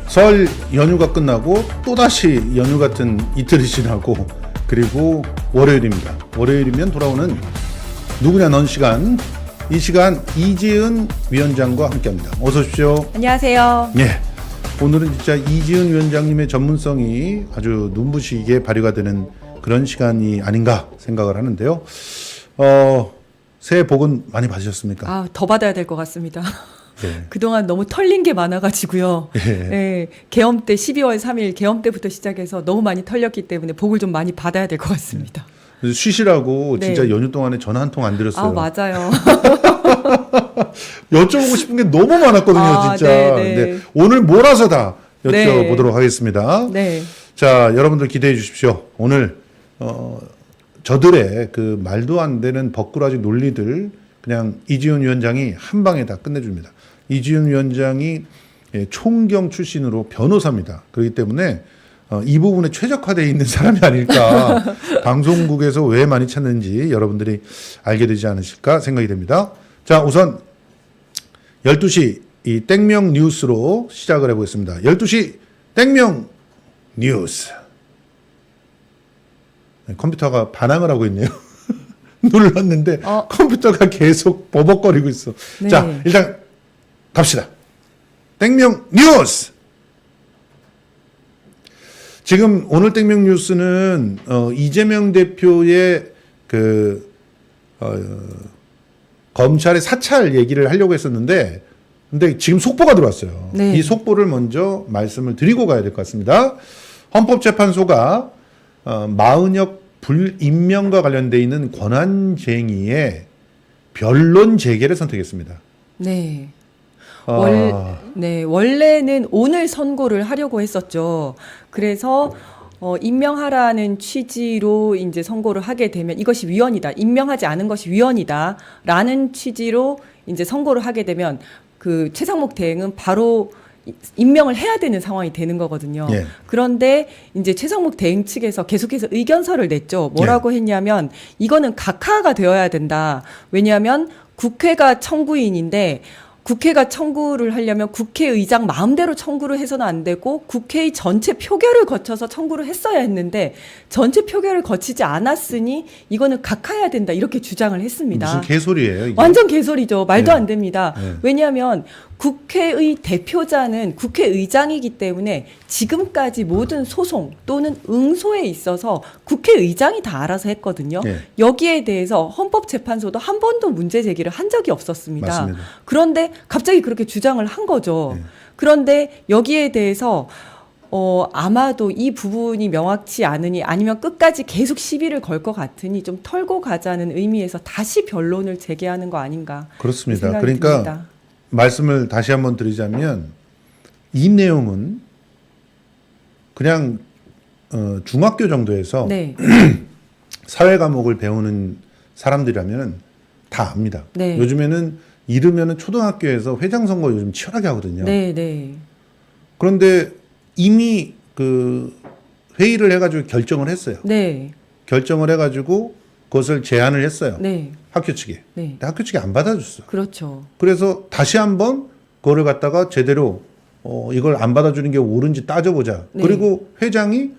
설 연휴가 끝나고 또다시 연휴 같은 이틀이 지나고 그리고 월요일입니다. 월요일이면 돌아오는 누구냐 넌 시간. 이 시간 이지은 위원장과 함께합니다. 어서 오십시오. 안녕하세요. 예. 오늘은 진짜 이지은 위원장님의 전문성이 아주 눈부시게 발휘가 되는 그런 시간이 아닌가 생각을 하는데요. 새해 복은 많이 받으셨습니까? 더 받아야 될 것 같습니다. 예. 그동안 너무 털린 게 많아가지고요. 예. 예, 개엄 때 12월 3일 개엄 때부터 시작해서 너무 많이 털렸기 때문에 복을 좀 많이 받아야 될 것 같습니다. 그래서 쉬시라고 네. 진짜 연휴 동안에 전화 한 통 안 드렸어요. 맞아요. 여쭤보고 싶은 게 너무 많았거든요, 진짜. 네. 근데 오늘 몰아서 다 여쭤보도록 네. 하겠습니다. 네. 자, 여러분들 기대해 주십시오. 오늘 저들의 그 말도 안 되는 버꾸라지 논리들 그냥 이지은 위원장이 한 방에 다 끝내줍니다. 이지은 위원장이 총경 출신으로 변호사입니다. 그렇기 때문에 이 부분에 최적화되어 있는 사람이 아닐까. 방송국에서 왜 많이 찾는지 여러분들이 알게 되지 않으실까 생각이 됩니다. 자, 우선 12시 이 땡명 뉴스로 시작을 해보겠습니다. 12시 땡명 뉴스. 컴퓨터가 반항을 하고 있네요. 눌렀는데 컴퓨터가 계속 버벅거리고 있어. 네. 자, 일단 갑시다. 땡명 뉴스. 지금 오늘 땡명 뉴스는 이재명 대표의 검찰의 사찰 얘기를 하려고 했었는데 근데 지금 속보가 들어왔어요. 네. 이 속보를 먼저 말씀을 드리고 가야 될 것 같습니다. 헌법재판소가 마은혁 불임명과 관련돼 있는 권한쟁의의 변론 재개를 선택했습니다. 네. 원래는 오늘 선고를 하려고 했었죠. 그래서 임명하라는 취지로 이제 선고를 하게 되면 이것이 위헌이다. 임명하지 않은 것이 위헌이다라는 취지로 이제 선고를 하게 되면 그 최상목 대행은 바로 임명을 해야 되는 상황이 되는 거거든요. 예. 그런데 이제 최상목 대행 측에서 계속해서 의견서를 냈죠. 뭐라고 했냐면 이거는 각하가 되어야 된다. 왜냐하면 국회가 청구인인데 국회가 청구를 하려면 국회의장 마음대로 청구를 해서는 안 되고 국회의 전체 표결을 거쳐서 청구를 했어야 했는데 전체 표결을 거치지 않았으니 이거는 각하해야 된다 이렇게 주장을 했습니다. 무슨 개소리예요? 이게? 완전 개소리죠. 말도 네. 안 됩니다. 네. 왜냐하면 국회의 대표자는 국회의장이기 때문에 지금까지 모든 소송 또는 응소에 있어서 국회의장이 다 알아서 했거든요. 네. 여기에 대해서 헌법재판소도 한 번도 문제 제기를 한 적이 없었습니다. 맞습니다. 그런데 갑자기 그렇게 주장을 한 거죠. 네. 그런데 여기에 대해서 아마도 이 부분이 명확치 않으니 아니면 끝까지 계속 시비를 걸 것 같으니 좀 털고 가자는 의미에서 다시 변론을 재개하는 거 아닌가. 그렇습니다. 생각이 그러니까 듭니다. 말씀을 다시 한번 드리자면 이 내용은 그냥 중학교 정도에서 네. 사회 과목을 배우는 사람들이라면 다 압니다. 네. 요즘에는 이르면은 초등학교에서 회장 선거 요즘 치열하게 하거든요. 네, 네. 그런데 이미 그 회의를 해가지고 결정을 했어요. 네. 결정을 해가지고 그것을 제안을 했어요. 네. 학교 측에. 네. 근데 학교 측이 안 받아줬어. 그렇죠. 그래서 다시 한번 그거를 갖다가 제대로 이걸 안 받아주는 게 옳은지 따져보자. 네. 그리고 회장이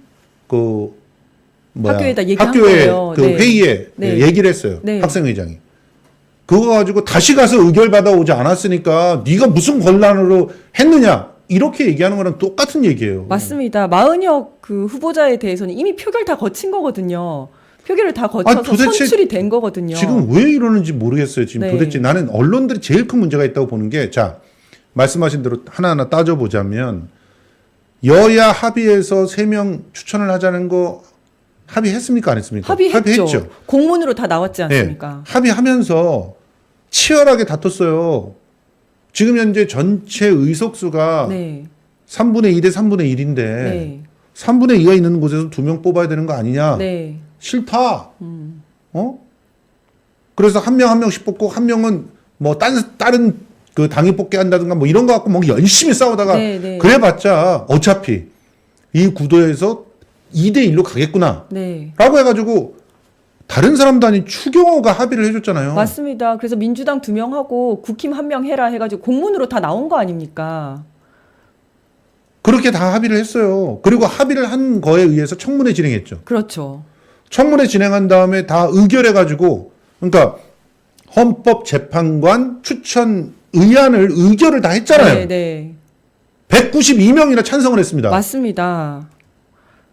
학교에다 얘기한 학교에 거예요. 그 네. 회의에 네. 얘기를 했어요. 네. 학생회장이. 그거 가지고 다시 가서 의결 받아오지 않았으니까 네가 무슨 권한으로 했느냐 이렇게 얘기하는 거랑 똑같은 얘기예요. 맞습니다. 마은혁 그 후보자에 대해서는 이미 표결 다 거친 거거든요. 표결을 다 거쳐서 도대체 선출이 된 거거든요. 지금 왜 이러는지 모르겠어요. 지금 네. 도대체 나는 언론들이 제일 큰 문제가 있다고 보는 게 자 말씀하신 대로 하나하나 따져보자면 여야 합의해서 3명 추천을 하자는 거 합의했습니까? 안 했습니까? 합의했죠. 공문으로 다 나왔지 않습니까? 네. 합의하면서 치열하게 다퉜어요. 지금 현재 전체 의석수가 네. 3분의 2 대 3분의 1인데 네. 3분의 2가 있는 곳에서 2명 뽑아야 되는 거 아니냐? 네. 싫다. 그래서 한 명 한 명씩 뽑고 한 명은 뭐 다른 그 당이 뽑게 한다든가 뭐 이런 거 갖고 뭐 열심히 싸우다가 네, 네. 그래봤자 어차피 이 구도에서 2대 1로 가겠구나. 네. 라고 해가지고 다른 사람도 아닌 추경호가 합의를 해줬잖아요. 맞습니다. 그래서 민주당 2명 하고 국힘 1명 해라 해가지고 공문으로 다 나온 거 아닙니까? 그렇게 다 합의를 했어요. 그리고 합의를 한 거에 의해서 청문회 진행했죠. 그렇죠. 청문회 진행한 다음에 다 의결해가지고, 그러니까 헌법재판관 추천 의결을 다 했잖아요. 네, 네. 192명이나 찬성을 했습니다. 맞습니다.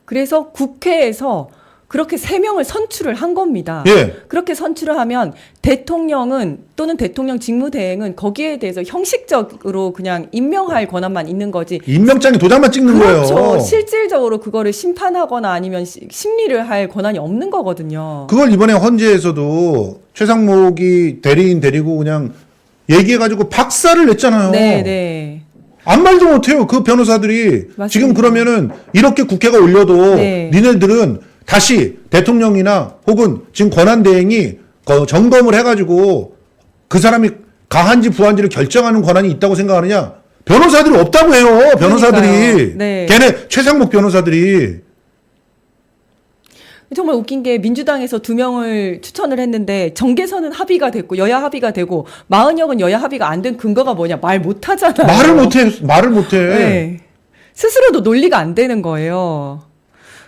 그래서 국회에서 그렇게 3명을 선출을 한 겁니다. 예. 그렇게 선출을 하면 대통령은 또는 대통령 직무대행은 거기에 대해서 형식적으로 그냥 임명할 권한만 있는 거지. 임명장에 도장만 찍는 그렇죠. 거예요. 실질적으로 그거를 심판하거나 아니면 심리를 할 권한이 없는 거거든요. 그걸 이번에 헌재에서도 최상목이 대리인 데리고 그냥 얘기해가지고 박살을 냈잖아요. 네, 네. 아무 말도 못해요. 그 변호사들이. 맞습니다. 지금 그러면은 이렇게 국회가 올려도 네. 니네들은 다시 대통령이나 혹은 지금 권한대행이 점검을 해가지고 그 사람이 가한지 부한지를 결정하는 권한이 있다고 생각하느냐? 변호사들이 없다고 해요. 변호사들이. 그러니까요. 네. 걔네 최상목 변호사들이. 정말 웃긴 게 민주당에서 2명을 추천을 했는데 정계선은 합의가 됐고 여야 합의가 되고 마은혁은 여야 합의가 안 된 근거가 뭐냐? 말 못 하잖아요. 말을 못해. 네. 스스로도 논리가 안 되는 거예요.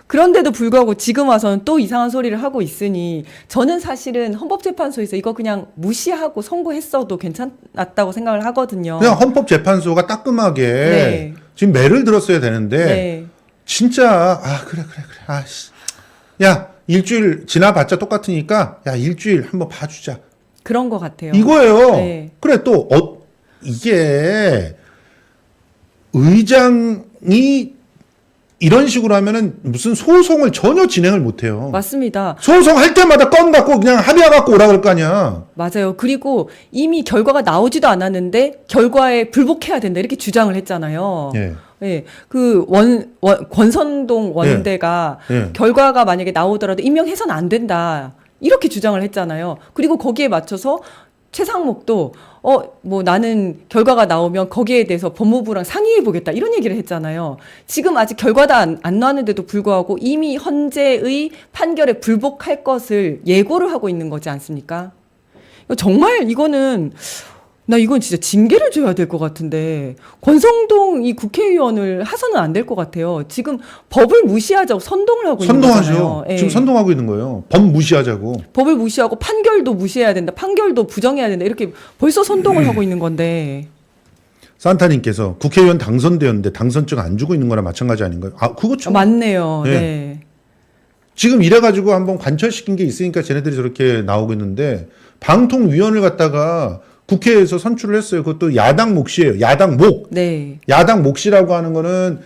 그런데도 불구하고 지금 와서는 또 이상한 소리를 하고 있으니 저는 사실은 헌법재판소에서 이거 그냥 무시하고 선고했어도 괜찮았다고 생각을 하거든요. 그냥 헌법재판소가 따끔하게 네. 지금 매를 들었어야 되는데 네. 진짜 그래 아씨 야 일주일 지나봤자 똑같으니까 야 일주일 한번 봐주자 그런 것 같아요. 이거예요. 네. 그래 또 이게 의장이 이런 식으로 하면은 무슨 소송을 전혀 진행을 못해요. 맞습니다. 소송할 때마다 건 갖고 그냥 합의해 갖고 오라 그럴 거 아니야. 맞아요. 그리고 이미 결과가 나오지도 않았는데 결과에 불복해야 된다 이렇게 주장을 했잖아요. 예. 네, 그 권선동 원내대가 예. 결과가 만약에 나오더라도 임명해서는 안 된다 이렇게 주장을 했잖아요. 그리고 거기에 맞춰서 최상목도 뭐 나는 결과가 나오면 거기에 대해서 법무부랑 상의해 보겠다 이런 얘기를 했잖아요. 지금 아직 결과도 안 나왔는데도 불구하고 이미 헌재의 판결에 불복할 것을 예고를 하고 있는 거지 않습니까? 정말 이거는 나 이건 진짜 징계를 줘야 될 것 같은데 권성동 이 국회의원을 하서는 안 될 것 같아요. 지금 법을 무시하자고 선동을 하고 있는 거잖아요. 선동하죠. 예. 지금 선동하고 있는 거예요. 법 무시하자고. 법을 무시하고 판결도 무시해야 된다. 판결도 부정해야 된다. 이렇게 벌써 선동을 하고 있는 건데. 산타님께서 국회의원 당선되었는데 당선증 안 주고 있는 거나 마찬가지 아닌가요? 그거 좀 맞네요. 네. 네. 지금 이래가지고 한번 관철시킨 게 있으니까 쟤네들이 저렇게 나오고 있는데 방통위원을 갖다가 국회에서 선출을 했어요. 그것도 야당 몫이에요. 야당 몫. 네. 야당 몫이라고 하는 거는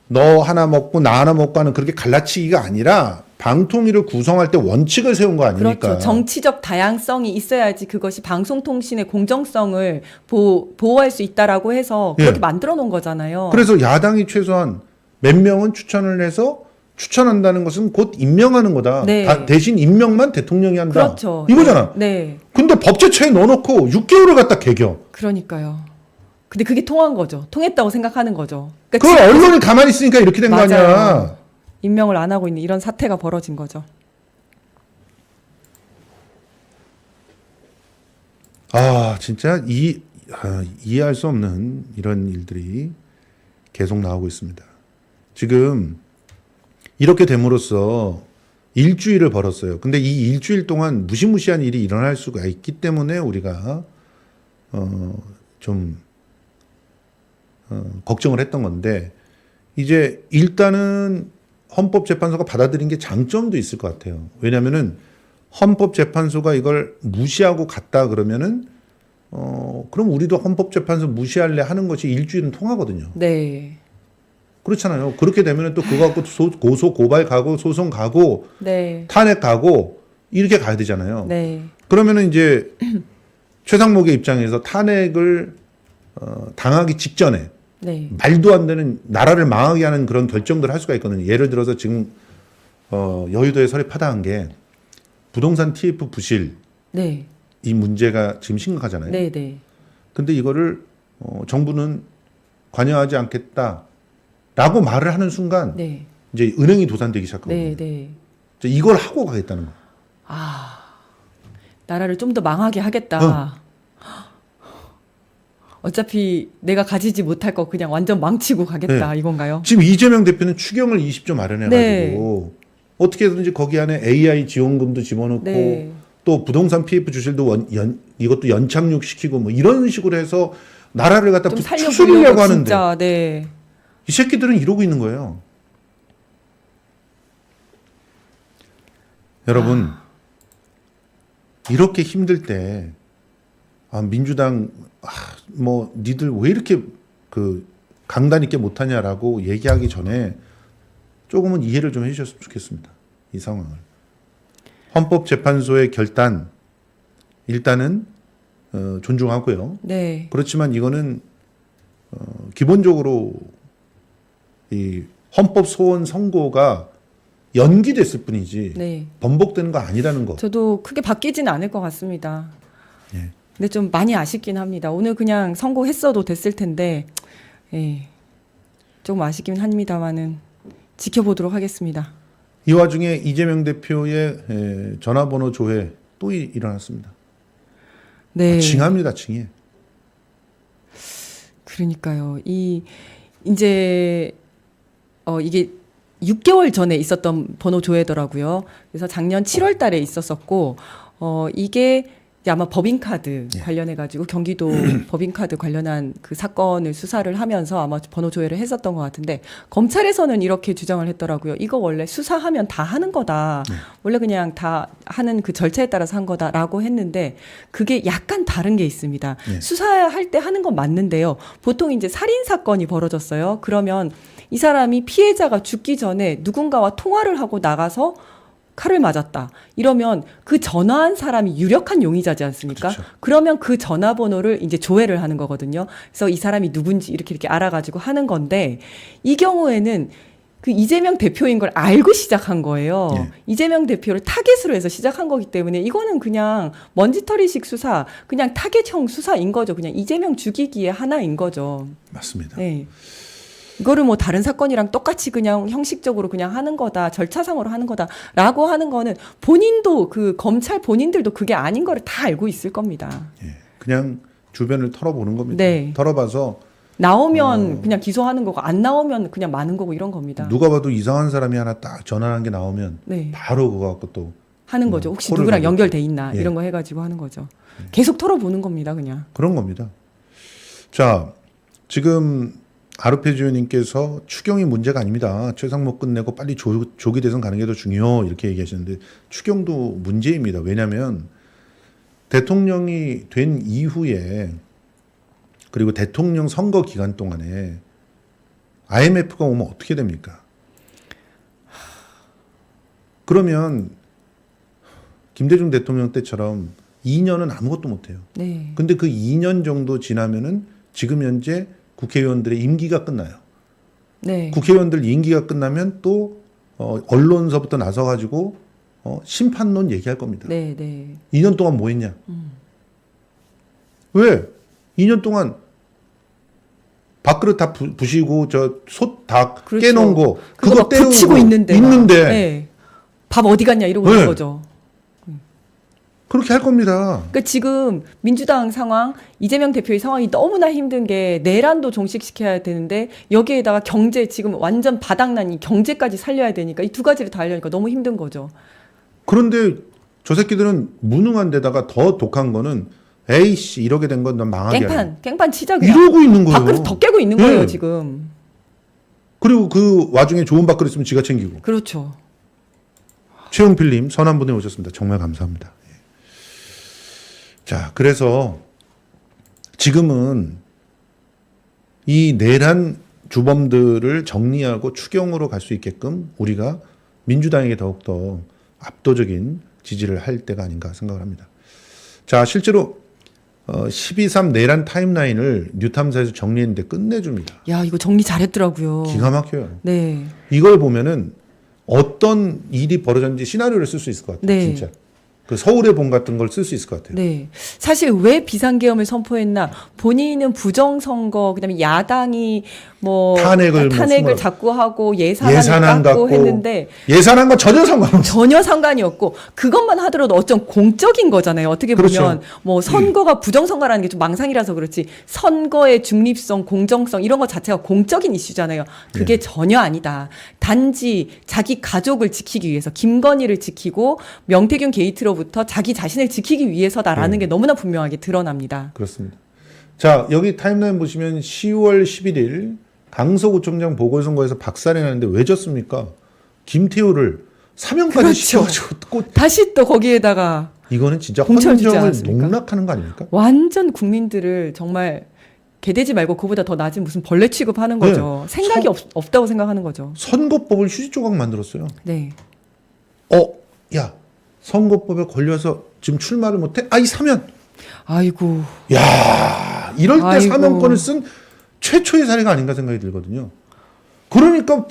너 하나 먹고 나 하나 먹고 하는 그렇게 갈라치기가 아니라 방통위를 구성할 때 원칙을 세운 거 아닙니까? 그렇죠. 정치적 다양성이 있어야지 그것이 방송통신의 공정성을 보호할 수 있다라고 해서 그렇게 예. 만들어 놓은 거잖아요. 그래서 야당이 최소한 몇 명은 추천을 해서 추천한다는 것은 곧 임명하는 거다. 네. 대신 임명만 대통령이 한다. 그렇죠. 이거잖아. 네. 근데 법제처에 넣어놓고 6개월을 갖다 개겨. 그러니까요. 근데 그게 통한 거죠. 통했다고 생각하는 거죠. 그 그러니까 언론이 가만히 있으니까 이렇게 된 거 아니야. 맞아요. 임명을 안 하고 있는 이런 사태가 벌어진 거죠. 진짜 이해할 수 없는 이런 일들이 계속 나오고 있습니다. 지금 이렇게 됨으로써 일주일을 벌었어요. 근데 이 일주일 동안 무시무시한 일이 일어날 수가 있기 때문에 우리가 좀 걱정을 했던 건데 이제 일단은 헌법재판소가 받아들인 게 장점도 있을 것 같아요. 왜냐하면은 헌법재판소가 이걸 무시하고 갔다 그러면은 그럼 우리도 헌법재판소 무시할래 하는 것이 일주일은 통하거든요. 네. 그렇잖아요. 그렇게 되면은 또 그거 갖고 고소 고발 가고 소송 가고 네. 탄핵 가고 이렇게 가야 되잖아요. 네. 그러면은 이제 최상목의 입장에서 탄핵을 당하기 직전에 네. 말도 안 되는 나라를 망하게 하는 그런 결정들을 할 수가 있거든요. 예를 들어서 지금 여의도에 설립하다한 게 부동산 TF 부실 네. 이 문제가 지금 심각하잖아요. 네. 네. 근데 이거를 정부는 관여하지 않겠다라고 말을 하는 순간 네. 이제 은행이 도산되기 시작하거든요. 네. 네. 이제 이걸 하고 가겠다는 거예요. 나라를 좀 더 망하게 하겠다. 어차피 내가 가지지 못할 거 그냥 완전 망치고 가겠다 네. 이건가요? 지금 이재명 대표는 추경을 20조 마련해가지고 어떻게든지 거기 안에 AI 지원금도 집어넣고 네. 또 부동산 PF 주실도 이것도 연착륙시키고 뭐 이런 식으로 해서 나라를 갖다 좀 추스리려고 살려보려고 하는데 진짜 네. 이 새끼들은 이러고 있는 거예요. 여러분 이렇게 힘들 때 민주당 뭐 니들 왜 이렇게 그 강단 있게 못하냐라고 얘기하기 전에 조금은 이해를 좀 해주셨으면 좋겠습니다. 이 상황을. 헌법재판소의 결단 일단은 존중하고요. 네. 그렇지만 이거는 기본적으로 이 헌법 소원 선고가 연기됐을 뿐이지 네. 번복되는 거 아니라는 거. 저도 크게 바뀌지는 않을 것 같습니다. 예. 근데 좀 많이 아쉽긴 합니다. 오늘 그냥 선고했어도 됐을 텐데, 예. 조금 아쉽긴 합니다만은 지켜보도록 하겠습니다. 이 와중에 이재명 대표의 전화번호 조회 또 일어났습니다. 네. 징합니다, 징해. 그러니까요. 이제 이게 6개월 전에 있었던 번호 조회더라고요. 그래서 작년 7월 달에 있었었고, 이게 이제 아마 법인카드 예. 관련해가지고 경기도 법인카드 관련한 그 사건을 수사를 하면서 아마 번호 조회를 했었던 것 같은데, 검찰에서는 이렇게 주장을 했더라고요. 이거 원래 수사하면 다 하는 거다. 원래 그냥 다 하는 그 절차에 따라서 한 거다라고 했는데, 그게 약간 다른 게 있습니다. 예. 수사할 때 하는 건 맞는데요. 보통 이제 살인 사건이 벌어졌어요. 그러면 이 사람이 피해자가 죽기 전에 누군가와 통화를 하고 나가서 칼을 맞았다. 이러면 그 전화한 사람이 유력한 용의자지 않습니까? 그렇죠. 그러면 그 전화번호를 이제 조회를 하는 거거든요. 그래서 이 사람이 누군지 이렇게 알아가지고 하는 건데, 이 경우에는 그 이재명 대표인 걸 알고 시작한 거예요. 예. 이재명 대표를 타겟으로 해서 시작한 거기 때문에 이거는 그냥 먼지털이식 수사, 그냥 타겟형 수사인 거죠. 그냥 이재명 죽이기의 하나인 거죠. 맞습니다. 네. 이거를 뭐 다른 사건이랑 똑같이 그냥 형식적으로 그냥 하는 거다, 절차상으로 하는 거다라고 하는 거는 본인도 그 검찰 본인들도 그게 아닌 거를 다 알고 있을 겁니다. 예. 그냥 주변을 털어보는 겁니다. 네. 털어봐서 나오면 그냥 기소하는 거고 안 나오면 그냥 마는 거고 이런 겁니다. 누가 봐도 이상한 사람이 하나 딱 전화한 게 나오면 네. 바로 그거 갖고 또 하는 거죠. 혹시 코를 누구랑 가지고. 연결돼 있나 예. 이런 거 해가지고 하는 거죠. 계속 털어보는 겁니다, 그냥. 그런 겁니다. 자, 지금 아르페지오 님께서 추경이 문제가 아닙니다. 최상목 끝내고 빨리 조기 대선 가는 게 더 중요 이렇게 얘기하시는데 추경도 문제입니다. 왜냐하면 대통령이 된 이후에 그리고 대통령 선거 기간 동안에 IMF가 오면 어떻게 됩니까? 그러면 김대중 대통령 때처럼 2년은 아무것도 못해요. 네. 근데 그 2년 정도 지나면은 지금 현재 국회의원들의 임기가 끝나요. 네. 국회의원들 임기가 끝나면 또 언론서부터 나서가지고 심판론 얘기할 겁니다. 네, 네. 2년 동안 뭐 했냐? 왜? 2년 동안 밥그릇 다 부시고 저 솥 다 그렇죠. 깨놓은 거 그거 막 때우고 붙이고 있는데. 있는데 밥 어디 갔냐 이러고 네. 있는 거죠. 그렇게 할 겁니다. 그러니까 지금 민주당 상황, 이재명 대표의 상황이 너무나 힘든 게 내란도 종식시켜야 되는데 여기에다가 경제 지금 완전 바닥난 이 경제까지 살려야 되니까 이 두 가지를 다 하려니까 너무 힘든 거죠. 그런데 저 새끼들은 무능한 데다가 더 독한 거는 에이씨 이렇게 된 건 난 망하게 할래. 깽판 치자 그냥. 이러고 있는 거예요. 밥그릇 더 깨고 있는 네. 거예요 지금. 그리고 그 와중에 좋은 밥그릇 있으면 지가 챙기고. 그렇죠. 최용필님 선한 분에 오셨습니다. 정말 감사합니다. 예. 자, 그래서 지금은 이 내란 주범들을 정리하고 추경으로 갈 수 있게끔 우리가 민주당에게 더욱더 압도적인 지지를 할 때가 아닌가 생각을 합니다. 자, 실제로 12.3 내란 타임라인을 뉴탐사에서 정리했는데 끝내줍니다. 야 이거 정리 잘했더라고요. 기가 막혀요. 네. 이걸 보면은 어떤 일이 벌어졌는지 시나리오를 쓸 수 있을 것 같아요. 네. 진짜. 그 서울의 봄 같은 걸 쓸 수 있을 것 같아요. 네. 사실 왜 비상계엄을 선포했나? 본인은 부정선거, 그다음에 야당이 뭐 탄핵을 자꾸 하고 예산안을 예산안 갖고 갖고 했는데 예산안과 전혀 상관없어. 전혀 상관이 없고 그것만 하더라도 어쩜 공적인 거잖아요. 어떻게 보면 그렇죠. 뭐 선거가 부정선거라는 게 좀 망상이라서 그렇지 선거의 중립성, 공정성 이런 것 자체가 공적인 이슈잖아요. 그게 전혀 아니다. 단지 자기 가족을 지키기 위해서 김건희를 지키고 명태균 게이트로부터 자기 자신을 지키기 위해서다라는 게 너무나 분명하게 드러납니다. 그렇습니다. 자, 여기 타임라인 보시면 10월 11일 강서구청장 보궐선거에서 박살이 나는데 왜 졌습니까? 김태우를 사면까지 그렇죠. 시켜가지고 또 다시 또 거기에다가 이거는 진짜 공천을 주지 헌정을 않았습니까? 농락하는 거 아닙니까? 완전 국민들을 정말 개돼지 말고 그보다 더 낮은 무슨 벌레 취급하는 거죠. 생각이 없다고 생각하는 거죠. 선거법을 휴지 조각 만들었어요. 네. 야, 선거법에 걸려서 지금 출마를 못해? 이 사면. 아이고. 야, 이럴 때 아이고. 사면권을 쓴 최초의 사례가 아닌가 생각이 들거든요. 그러니까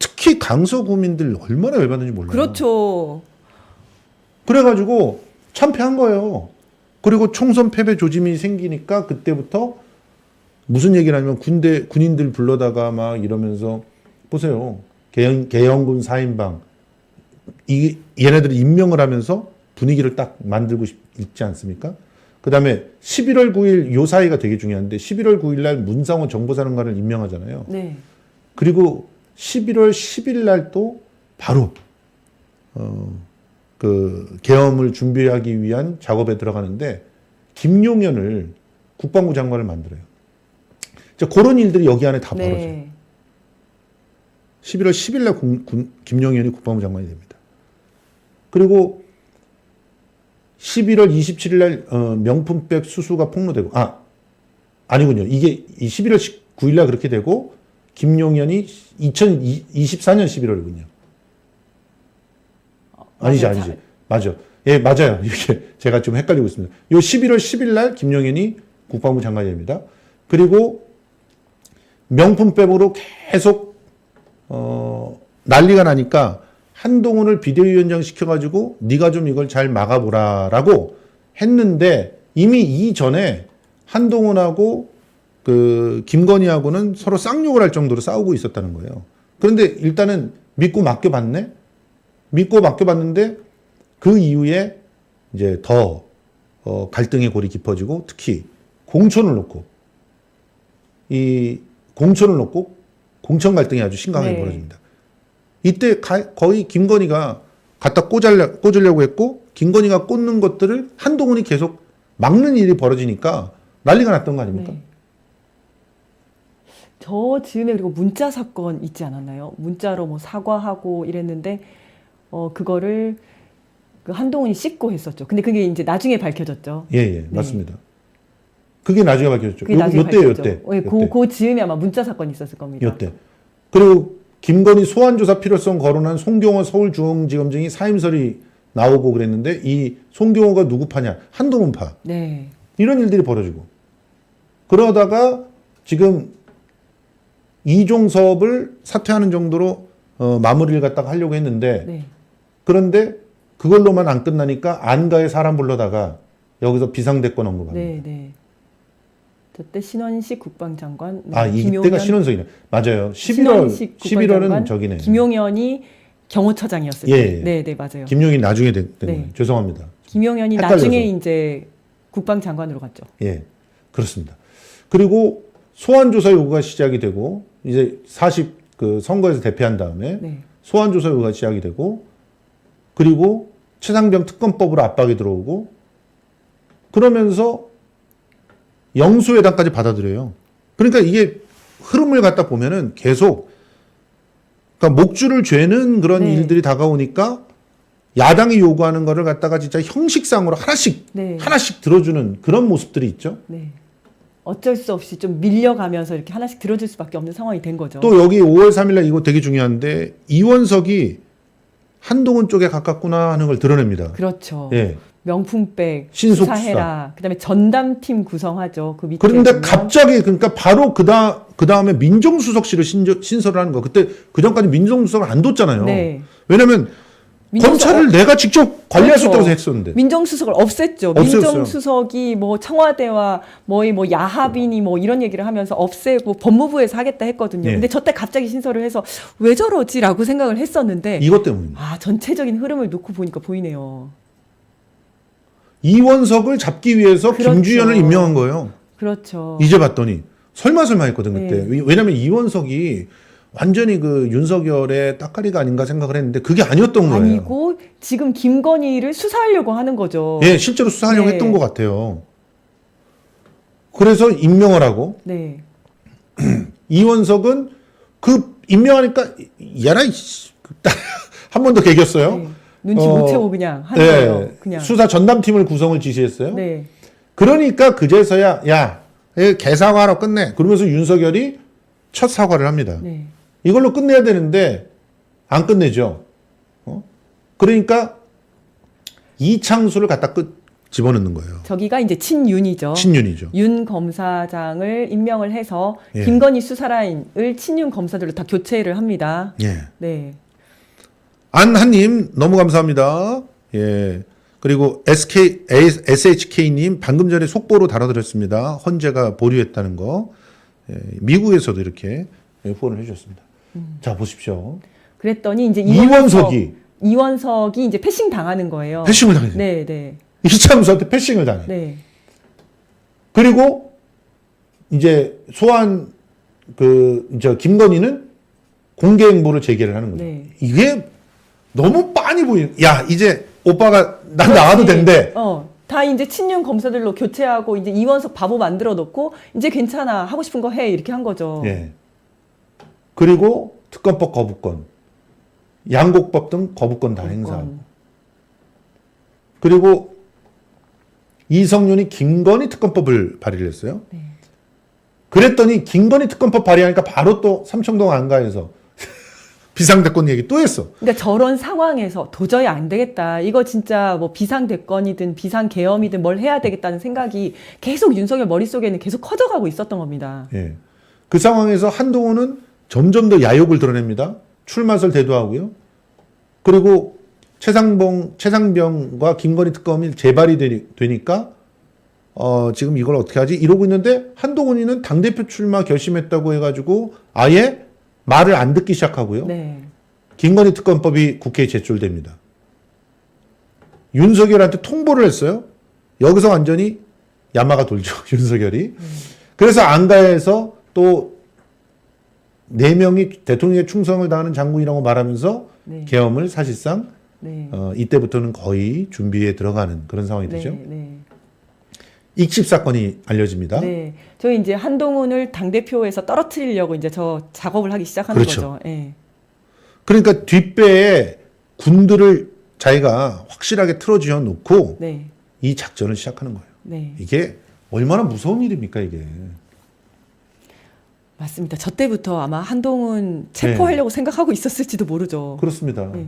특히 강서구민들 얼마나 열받는지 몰라요. 그렇죠. 그래가지고 참패한 거예요. 그리고 총선 패배 조짐이 생기니까 그때부터 무슨 얘기를 하냐면 군인들 불러다가 막 이러면서 보세요. 계영군 4인방 얘네들이 임명을 하면서 분위기를 딱 만들고 있지 않습니까? 그 다음에 11월 9일 요 사이가 되게 중요한데 11월 9일 날 문상호 정보사령관을 임명하잖아요. 네. 그리고 11월 10일 날 또 바로 그 계엄을 준비하기 위한 작업에 들어가는데 김용현을 국방부 장관을 만들어요. 자, 그런 일들이 여기 안에 다 벌어져요. 네. 11월 10일 날 김용현이 국방부 장관이 됩니다. 그리고 11월 27일 날 명품백 수수가 폭로되고 아니군요. 이게 11월 19일 날 그렇게 되고 김용현이 2024년 11월이군요. 아니지. 맞아. 예, 맞아요. 이게 제가 좀 헷갈리고 있습니다. 요 11월 10일 날 김용현이 국방부 장관이 됩니다. 그리고 명품백으로 계속 난리가 나니까 한동훈을 비대위원장 시켜가지고 네가 좀 이걸 잘 막아보라라고 했는데 이미 이전에 한동훈하고 그 김건희하고는 서로 쌍욕을 할 정도로 싸우고 있었다는 거예요. 그런데 일단은 믿고 맡겨봤네. 믿고 맡겨봤는데 그 이후에 이제 더 갈등의 골이 깊어지고 특히 공천을 놓고 공천 갈등이 아주 심각하게 벌어집니다. 이때 거의 김건희가 갖다 꽂으려고 했고 김건희가 꽂는 것들을 한동훈이 계속 막는 일이 벌어지니까 난리가 났던 거 아닙니까? 네. 저 즈음에 그리고 문자 사건 있지 않았나요? 문자로 뭐 사과하고 이랬는데 그거를 그 한동훈이 씻고 했었죠. 근데 그게 이제 나중에 밝혀졌죠. 예, 맞습니다. 그게 나중에 밝혀졌죠. 그게 나중에 요때. 네, 그 즈음에 아마 문자 사건이 있었을 겁니다. 요때. 그리고 김건희 소환조사 필요성 거론한 송경호 서울중앙지검장이 사임설이 나오고 그랬는데 이 송경호가 누구 파냐? 한동훈파. 네. 이런 일들이 벌어지고. 그러다가 지금 이종섭을 사퇴하는 정도로 마무리를 갖다가 하려고 했는데 네. 그런데 그걸로만 안 끝나니까 안가에 사람 불러다가 여기서 비상대권 언급합니다. 네. 그때 신원식 국방장관. 이때가 신원석이네. 맞아요. 11월은 저기네. 김용현이 경호처장이었을 때. 네, 맞아요. 김용현이 나중에 된 네. 거예요. 죄송합니다. 김용현이 헷갈려서. 나중에 이제 국방장관으로 갔죠. 예, 그렇습니다. 그리고 소환조사 요구가 시작이 되고 이제 그 선거에서 대패한 다음에 네. 소환조사 요구가 시작이 되고 그리고 최상병 특검법으로 압박이 들어오고 그러면서 영수회담까지 받아들여요. 그러니까 이게 흐름을 갖다 보면은 계속 그러니까 목줄을 죄는 그런 네. 일들이 다가오니까 야당이 요구하는 거를 갖다가 진짜 형식상으로 하나씩 들어주는 그런 모습들이 있죠. 네. 어쩔 수 없이 좀 밀려가면서 이렇게 하나씩 들어줄 수밖에 없는 상황이 된 거죠. 또 여기 5월 3일날 이거 되게 중요한데 이원석이 한동훈 쪽에 가깝구나 하는 걸 드러냅니다. 그렇죠. 예. 명품백, 신속 수사해라. 그다음에 전담팀 구성하죠. 그 밑에. 그런데 보면. 갑자기 그러니까 바로 그 다음에 민정수석실을 신설을 하는 거. 그때 그 전까지 민정수석을 안 뒀잖아요. 네. 왜냐면 검찰을 내가 직접 관리할 수 있다고 그렇죠. 했었는데. 민정수석을 없앴죠. 없앴어요. 민정수석이 뭐 청와대와 뭐 야합이니 뭐 이런 얘기를 하면서 없애고 법무부에서 하겠다 했거든요. 예. 근데 저때 갑자기 신설을 해서 왜 저러지라고 생각을 했었는데 이것 때문입니다. 전체적인 흐름을 놓고 보니까 보이네요. 이원석을 잡기 위해서 그렇죠. 김주현을 임명한 거예요. 그렇죠. 이제 봤더니 설마 했거든 그때. 네. 왜냐면 이원석이 완전히 그 윤석열의 따까리가 아닌가 생각을 했는데 그게 아니었던 거예요. 아니고 지금 김건희를 수사하려고 하는 거죠. 예, 실제로 수사하려고 네. 했던 것 같아요. 그래서 임명을 하고 네. 이원석은 그 임명하니까 얘라 한 번 더 개겼어요. 네. 눈치 못 채고 그냥 하는 예, 거예요. 그냥. 수사 전담팀을 구성을 지시했어요. 네. 그러니까 그제서야 개사과로 끝내. 그러면서 윤석열이 첫 사과를 합니다. 네. 이걸로 끝내야 되는데 안 끝내죠. 그러니까 이창수를 갖다 집어넣는 거예요. 저기가 이제 친윤이죠. 친윤이죠. 윤 검사장을 임명을 해서 예. 김건희 수사라인을 친윤 검사들로 다 교체를 합니다. 예. 네. 안한님 너무 감사합니다. 예. 그리고 SHK님 방금 전에 속보로 다뤄드렸습니다. 헌재가 보류했다는 거. 예. 미국에서도 이렇게 후원을 해주셨습니다. 자 보십시오. 그랬더니 이제 이원석이 이제 패싱 당하는 거예요. 패싱을 당했어요. 네, 네. 이창수한테 패싱을 당해. 네. 그리고 이제 소환 김건희는 공개 행보를 제기를 하는 거죠. 네. 이게 너무 빤히 보이는. 야 이제 오빠가 난 나와도 된대. 다 이제 친윤 검사들로 교체하고 이제 이원석 바보 만들어 놓고 이제 괜찮아 하고 싶은 거 해 이렇게 한 거죠. 예. 그리고 특검법 거부권, 양곡법 등 거부권 다 행사하고. 그리고 이성윤이 김건희 특검법을 발의를 했어요. 네. 그랬더니 김건희 특검법 발의하니까 바로 또 삼청동 안가에서 비상대권 얘기 또 했어. 그러니까 저런 상황에서 도저히 안 되겠다. 이거 진짜 뭐 비상대권이든 비상계엄이든 뭘 해야 되겠다는 생각이 계속 윤석열 머릿속에는 계속 커져가고 있었던 겁니다. 예. 그 상황에서 한동훈은 점점 더 야욕을 드러냅니다. 출마설 대두하고요. 그리고 최상병과 김건희 특검이 재발이 되니까 지금 이걸 어떻게 하지? 이러고 있는데 한동훈이는 당대표 출마 결심했다고 해가지고 아예 말을 안 듣기 시작하고요. 네. 김건희 특검법이 국회에 제출됩니다. 윤석열한테 통보를 했어요. 여기서 완전히 야마가 돌죠. 윤석열이. 그래서 안가에서 또 4명이 대통령의 충성을 다하는 장군이라고 말하면서 네. 계엄을 사실상 네. 이때부터는 거의 준비에 들어가는 그런 상황이 되죠. 네. 네. 익십 사건이 알려집니다. 네. 저희 이제 한동훈을 당대표에서 떨어뜨리려고 이제 저 작업을 하기 시작하는 그렇죠. 거죠. 네. 그러니까 뒷배에 군들을 자기가 확실하게 틀어쥐어 놓고 네. 이 작전을 시작하는 거예요. 네. 이게 얼마나 무서운 일입니까, 이게. 맞습니다. 저 때부터 아마 한동훈 체포하려고 생각하고 있었을지도 모르죠. 그렇습니다. 네.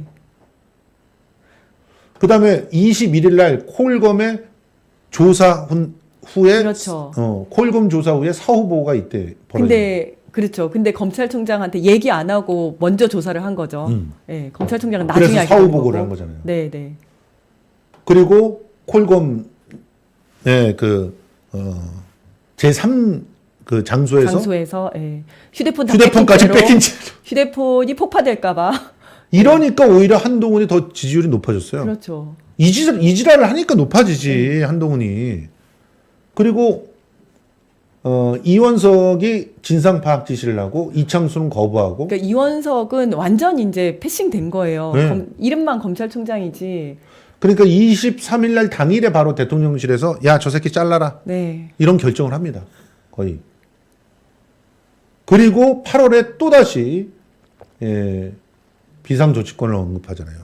그 다음에 21일 날 콜검의 조사 후에 그렇죠. 콜검 조사 후에 사후보고가 이때 벌어집니다. 근데 그렇죠. 근데 검찰총장한테 얘기 안 하고 먼저 조사를 한 거죠. 네, 검찰총장은 나중에 그래서 알게 된 사후보고를 거고. 한 거잖아요. 네, 네. 그리고 콜검 제3 그 장소에서 예. 휴대폰 다 휴대폰까지 뺏긴 뺏긴 채로 채로 휴대폰이 폭파될까봐. 이러니까 오히려 한동훈이 더 지지율이 높아졌어요. 그렇죠. 이 지랄을 하니까 높아지지 한동훈이. 그리고 이원석이 진상 파악 지시를 하고 이창수는 거부하고. 그러니까 이원석은 완전 이제 패싱된 거예요. 네. 이름만 검찰총장이지. 그러니까 23일 날 당일에 바로 대통령실에서 야, 저 새끼 잘라라. 네. 이런 결정을 합니다. 거의. 그리고 8월에 또다시 비상조치권을 언급하잖아요.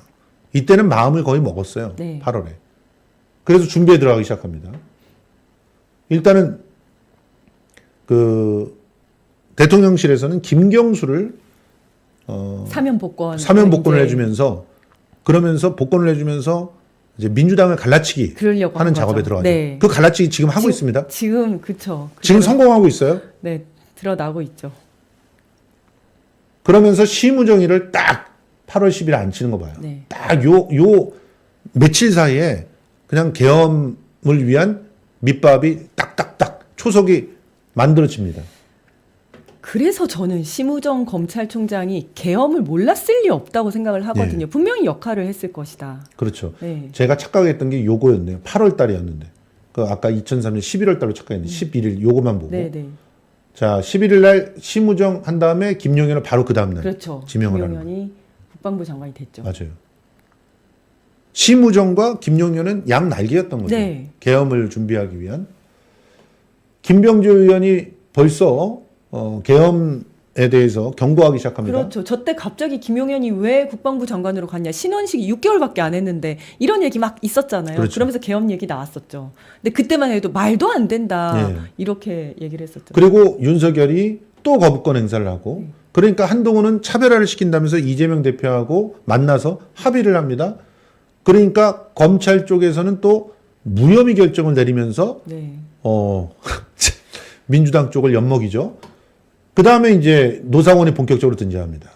이때는 마음을 거의 먹었어요. 네. 8월에. 그래서 준비에 들어가기 시작합니다. 일단은 그 대통령실에서는 김경수를 사면 복권을 해주면서 그러면서 복권을 해주면서 이제 민주당을 갈라치기 그러려고 하는 한 작업에 거죠. 들어가죠. 네. 그 갈라치기 지금 하고 있습니다. 지금 그쵸. 지금 성공하고 있어요. 네, 드러나고 있죠. 그러면서 심우정의를 딱 8월 10일 안 치는 거 봐요. 네. 딱 요 며칠 사이에 그냥 계엄을 위한 밑밥이 딱딱딱 초석이 만들어집니다. 그래서 저는 심우정 검찰총장이 계엄을 몰랐을 리 없다고 생각을 하거든요. 분명히 역할을 했을 것이다. 그렇죠. 네. 제가 착각했던 게 요거였네요. 8월 달이었는데. 그 아까 2003년 11월 달로 착각했는데 11일 요거만 보고. 네, 네. 자, 11일 날 심우정 한 다음에 김용현을 바로 그 다음 날 그렇죠. 지명을 하는 김용현이 국방부 장관이 됐죠. 맞아요. 심우정과 김용현은 양 날개였던 거죠. 네. 계엄을 준비하기 위한. 김병주 의원이 벌써 계엄에 대해서 경고하기 시작합니다. 그렇죠. 저 때 갑자기 김용현이 왜 국방부 장관으로 갔냐. 신원식이 6개월밖에 안 했는데 이런 얘기 막 있었잖아요. 그렇죠. 그러면서 계엄 얘기 나왔었죠. 근데 그때만 해도 말도 안 된다. 예. 이렇게 얘기를 했었죠. 그리고 윤석열이 또 거부권 행사를 하고 그러니까 한동훈은 차별화를 시킨다면서 이재명 대표하고 만나서 합의를 합니다. 그러니까 검찰 쪽에서는 또 무혐의 결정을 내리면서 네. 민주당 쪽을 엿먹이죠. 그 다음에 이제 노상원이 본격적으로 등장합니다.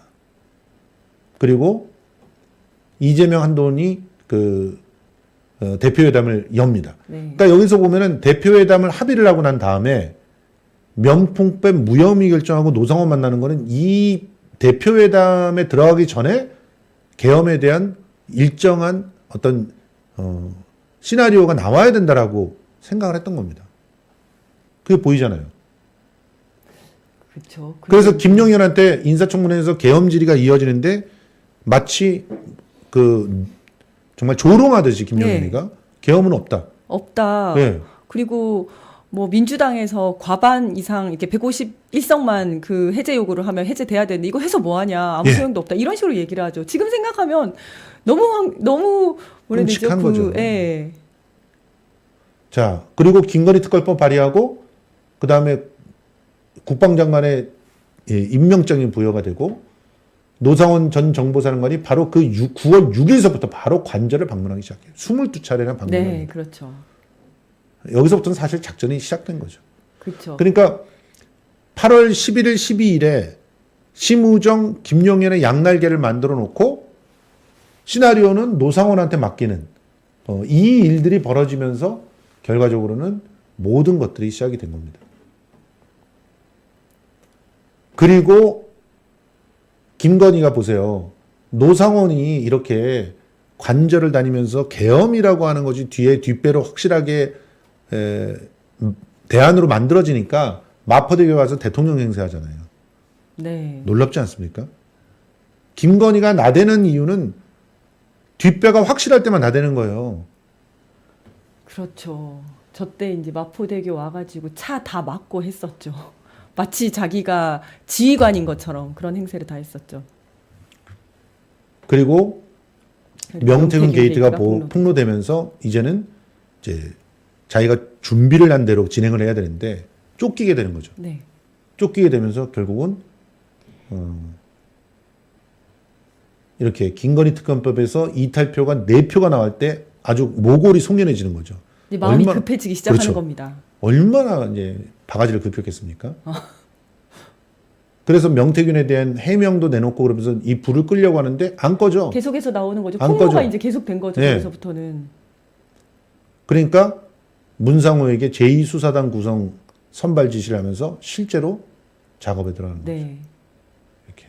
그리고 이재명 한동훈이 대표회담을 엽니다. 네. 그러니까 여기서 보면은 대표회담을 합의를 하고 난 다음에 명품 뺀 무혐의 결정하고 노상원 만나는 거는 이 대표회담에 들어가기 전에 계엄에 대한 일정한 어떤 시나리오가 나와야 된다라고 생각을 했던 겁니다. 그게 보이잖아요. 그렇죠. 그래서 김용현한테 인사청문회에서 계엄 질의가 이어지는데 마치 정말 조롱하듯이 김용현이가 계엄은 없다. 없다. 네. 그리고 뭐 민주당에서 과반 이상 이렇게 151석만 그 해제 요구를 하면 해제돼야 되는데 이거 해서 뭐 하냐. 아무 예. 소용도 없다. 이런 식으로 얘기를 하죠. 지금 생각하면 너무 뭐라 해야 되죠? 끔찍한 거죠. 예. 자, 그리고 김건희 특검법 발의하고 그다음에 국방장관의 임명장이 부여가 되고 노상원 전 정보사령관이 바로 그 9월 6일서부터 바로 관저를 방문하기 시작해요. 22차례나 방문합니다. 네, 그렇죠. 여기서부터는 사실 작전이 시작된 거죠. 그렇죠. 그러니까 8월 11일, 12일에 심우정, 김용현의 양날개를 만들어 놓고 시나리오는 노상원한테 맡기는 이 일들이 벌어지면서 결과적으로는 모든 것들이 시작이 된 겁니다. 그리고 김건희가 보세요. 노상원이 이렇게 관저를 다니면서 계엄이라고 하는 것이 뒤에 뒷배로 확실하게 대안으로 만들어지니까 마포대교에 와서 대통령 행세하잖아요. 네. 놀랍지 않습니까? 김건희가 나대는 이유는 뒷배가 확실할 때만 나대는 거예요. 그렇죠. 저 때 이제 마포대교 와가지고 차 다 막고 했었죠. 마치 자기가 지휘관인 것처럼 그런 행세를 다 했었죠. 그리고 명태균 게이트가 폭로됐죠. 폭로되면서 이제는 이제 자기가 준비를 한 대로 진행을 해야 되는데 쫓기게 되는 거죠. 네. 쫓기게 되면서 결국은 이렇게 김건희 특검법에서 이탈표가 4표가 나올 때 아주 모골이 송연해지는 거죠. 이제 마음이 얼마나- 급해지기 시작하는 그렇죠. 겁니다. 얼마나 이제 바가지를 긁혔겠습니까? 그래서 명태균에 대한 해명도 내놓고 그러면서 이 불을 끌려고 하는데 안 꺼져. 계속해서 나오는 거죠. 안 폭로가 꺼져. 이제 계속된 거죠. 네. 여기서부터는. 그러니까 문상호에게 제2수사단 구성 선발 지시를 하면서 실제로 작업에 들어가는 거죠. 네. 이렇게.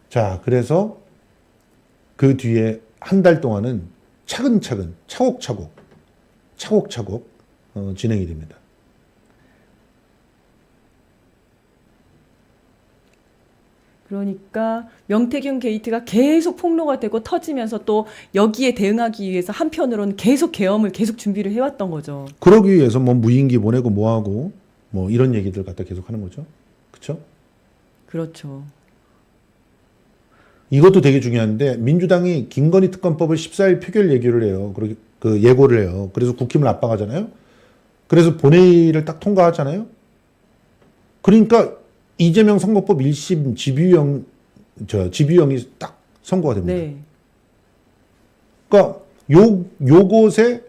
자, 그래서 그 뒤에 한 달 동안은 차근차근, 차곡차곡 진행이 됩니다. 그러니까 명태균 게이트가 계속 폭로가 되고 터지면서 또 여기에 대응하기 위해서 한편으로는 계속 계엄을 계속 준비를 해왔던 거죠. 그러기 위해서 뭐 무인기 보내고 뭐하고 뭐 이런 얘기들 갖다 계속 하는 거죠. 그렇죠? 그렇죠. 이것도 되게 중요한데 민주당이 김건희 특검법을 14일 표결 예고를 해요. 그 예고를 해요. 그래서 국힘을 압박하잖아요. 그래서 본회의를 딱 통과하잖아요. 그러니까 이재명 선거법 1심 집유형이 딱 선고가 됩니다. 네. 그러니까 요곳에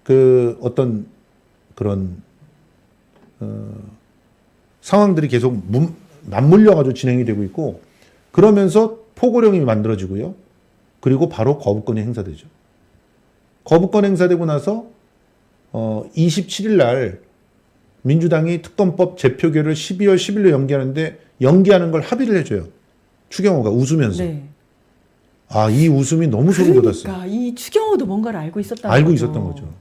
그 어떤 그런 상황들이 계속 맞물려 가지고 진행이 되고 있고 그러면서 포고령이 만들어지고요. 그리고 바로 거부권이 행사되죠. 거부권 행사되고 나서 27일 날 민주당이 특검법 재표결을 12월 10일로 연기하는데 연기하는 걸 합의를 해줘요. 추경호가 웃으면서. 네. 아, 이 웃음이 너무 소름 돋았어요. 그러니까 이 추경호도 뭔가를 알고 있었다는 알고 거죠. 있었던 거죠.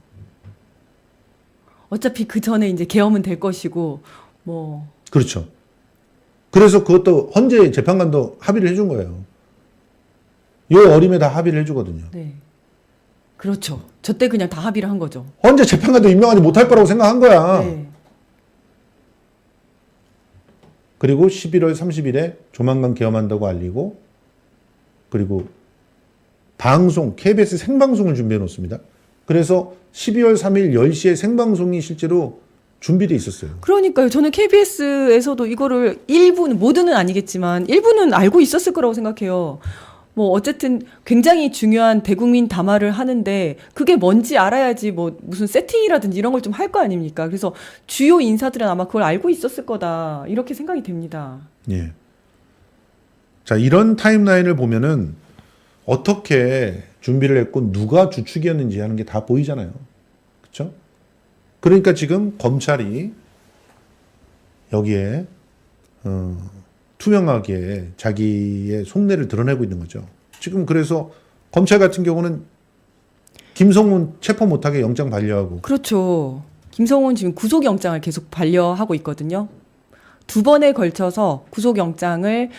어차피 그 전에 이제 계엄은 될 것이고 뭐 그렇죠. 그래서 그것도 헌재 재판관도 합의를 해준 거예요. 요 어림에 다 합의를 해주거든요. 네. 그렇죠. 저 때 그냥 다 합의를 한 거죠. 헌재 재판관도 임명하지 못할 거라고 생각한 거야. 네. 그리고 11월 30일에 조만간 개엄한다고 알리고 그리고 방송, KBS 생방송을 준비해 놓습니다. 그래서 12월 3일 10시에 생방송이 실제로 준비돼 있었어요. 그러니까요. 저는 KBS에서도 이거를 일부는 모두는 아니겠지만 일부는 알고 있었을 거라고 생각해요. 뭐 어쨌든 굉장히 중요한 대국민 담화를 하는데 그게 뭔지 알아야지 뭐 무슨 세팅이라든지 이런 걸 좀 할 거 아닙니까? 그래서 주요 인사들은 아마 그걸 알고 있었을 거다. 이렇게 생각이 됩니다. 예. 자, 이런 타임라인을 보면은 어떻게 준비를 했고 누가 주축이었는지 하는 게 다 보이잖아요. 그렇죠? 그러니까 지금 검찰이 여기에 투명하게 자기의 속내를 드러내고 있는 거죠. 지금 그래서 검찰 같은 경우는 김성훈 체포 못하게 영장 반려하고. 그렇죠. 김성훈 지금 구속영장을 계속 반려하고 있거든요. 2번에 걸쳐서 구속영장을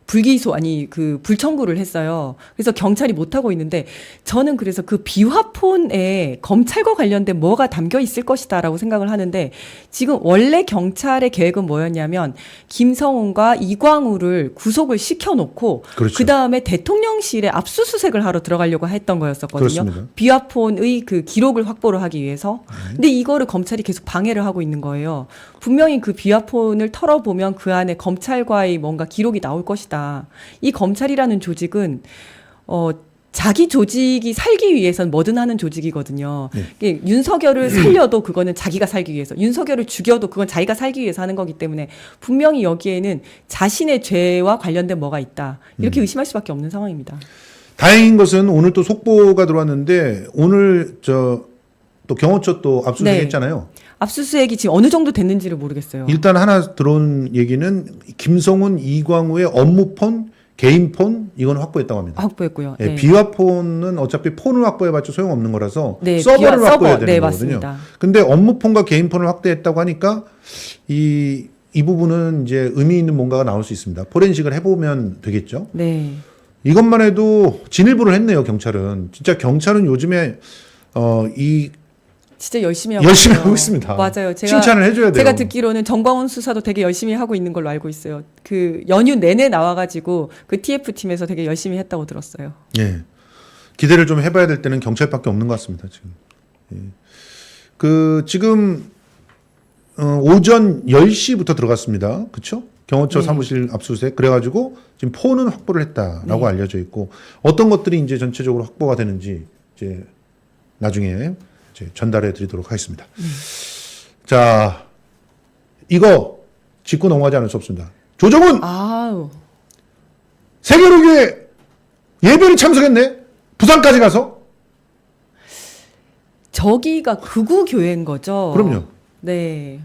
불기소 아니 그 불청구를 했어요. 그래서 경찰이 못 하고 있는데 저는 그래서 그 비화폰에 검찰과 관련된 뭐가 담겨 있을 것이다라고 생각을 하는데 지금 원래 경찰의 계획은 뭐였냐면 김성훈과 이광우를 구속을 시켜놓고 그렇죠. 그 다음에 대통령실에 압수수색을 하러 들어가려고 했던 거였었거든요. 그렇습니다. 비화폰의 그 기록을 확보를 하기 위해서. 근데 이거를 검찰이 계속 방해를 하고 있는 거예요. 분명히 그 비화폰을 털어보면 그 안에 검찰과의 뭔가 기록이 나올 것이다. 이 검찰이라는 조직은 자기 조직이 살기 위해선 뭐든 하는 조직이거든요. 네. 윤석열을 살려도 그거는 자기가 살기 위해서, 윤석열을 죽여도 그건 자기가 살기 위해서 하는 거기 때문에 분명히 여기에는 자신의 죄와 관련된 뭐가 있다. 이렇게 의심할 수밖에 없는 상황입니다. 다행인 것은 오늘 또 속보가 들어왔는데 오늘 또 경호처 또 압수수색 네. 했잖아요. 압수수색이 지금 어느 정도 됐는지를 모르겠어요. 일단 하나 들어온 얘기는 김성훈, 이광우의 업무폰, 개인폰 이건 확보했다고 합니다. 확보했고요. 예, 네. 비화폰은 어차피 폰을 확보해봤자 소용없는 거라서 네, 서버를 확보해야 되는 네, 거거든요. 맞습니다. 근데 업무폰과 개인폰을 확대했다고 하니까 이 부분은 이제 의미 있는 뭔가가 나올 수 있습니다. 포렌식을 해보면 되겠죠. 네. 이것만 해도 진일보를 했네요, 경찰은. 진짜 경찰은 요즘에 진짜 열심히 열심히 있어요. 하고 있습니다. 맞아요. 칭찬을 해줘야 돼요. 제가 듣기로는 정광훈 수사도 되게 열심히 하고 있는 걸로 알고 있어요. 그 연휴 내내 나와가지고 그 TF팀에서 되게 열심히 했다고 들었어요. 예. 기대를 좀 해봐야 될 때는 경찰밖에 없는 것 같습니다, 지금. 예. 지금, 오전 10시부터 들어갔습니다. 그쵸? 경호처 네. 사무실 압수수색. 그래가지고 지금 폰은 확보를 했다라고 네. 알려져 있고 어떤 것들이 이제 전체적으로 확보가 되는지 이제 나중에 이제 전달해 드리도록 하겠습니다. 자, 이거 짚고 넘어가지 않을 수 없습니다. 조정훈! 아우. 세계로교회 예배를 참석했네? 부산까지 가서? 저기가 극우 교회인 거죠. 그럼요. 네.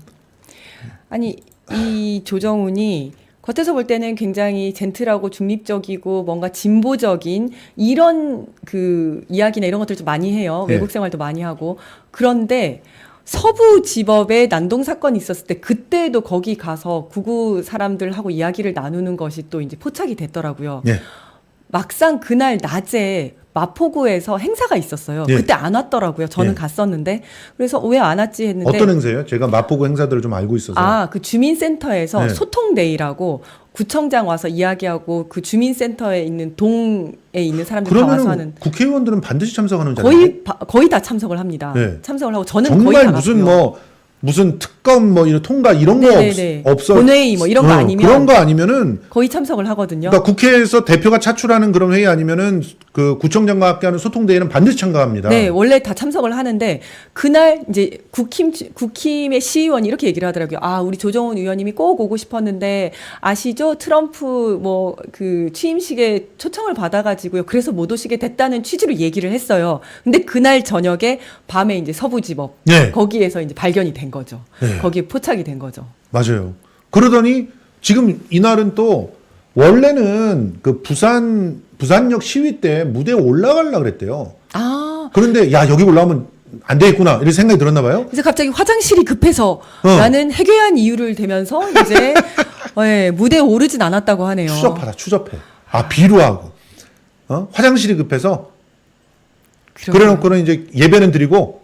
아니 이 조정훈이 겉에서 볼 때는 굉장히 젠틀하고 중립적이고 뭔가 진보적인 이런 그 이야기나 이런 것들 좀 많이 해요. 네. 외국 생활도 많이 하고. 그런데 서부지법에 난동 사건이 있었을 때 그때도 거기 가서 구구 사람들하고 이야기를 나누는 것이 또 이제 포착이 됐더라고요. 예. 막상 그날 낮에 마포구에서 행사가 있었어요. 예. 그때 안 왔더라고요. 저는 예. 갔었는데 그래서 왜 안 왔지 했는데 어떤 행사예요? 제가 마포구 행사들을 좀 알고 있어서. 그 주민센터에서 네. 소통데이라고 구청장 와서 이야기하고 그 주민센터에 있는 동에 있는 사람들 다 와서 그러면 하는 국회의원들은 반드시 참석하는 자리예요? 거의 다 참석을 합니다. 네. 참석을 하고 저는 거의 정말 다 무슨 갔고요. 무슨 특검 뭐 이런 통과 이런 거 네네네. 없어. 본회의 뭐 이런 거 아니면 그런 거 아니면은 거의 참석을 하거든요. 그러니까 국회에서 대표가 차출하는 그런 회의 아니면은 그 구청장과 함께하는 소통대회는 반드시 참가합니다. 네, 원래 다 참석을 하는데 그날 이제 국힘의 시의원이 이렇게 얘기를 하더라고요. 아, 우리 조정훈 의원님이 꼭 오고 싶었는데 아시죠? 트럼프 뭐 그 취임식에 초청을 받아가지고요. 그래서 못 오시게 됐다는 취지로 얘기를 했어요. 근데 그날 저녁에 밤에 이제 서부지법 네. 거기에서 이제 발견이 된 거죠. 네. 거기에 포착이 된 거죠. 맞아요. 그러더니 지금 이날은 또 원래는 그 부산역 시위 때 무대에 올라가려고 그랬대요. 아, 그런데 야 여기 올라오면 안 되겠구나 이런 생각이 들었나 봐요. 그래서 갑자기 화장실이 급해서 라는 해괴한 이유를 대면서 이제 예, 무대에 오르진 않았다고 하네요. 추접하다 추접해. 아 비루하고 화장실이 급해서 그래놓고는 이제 예배는 드리고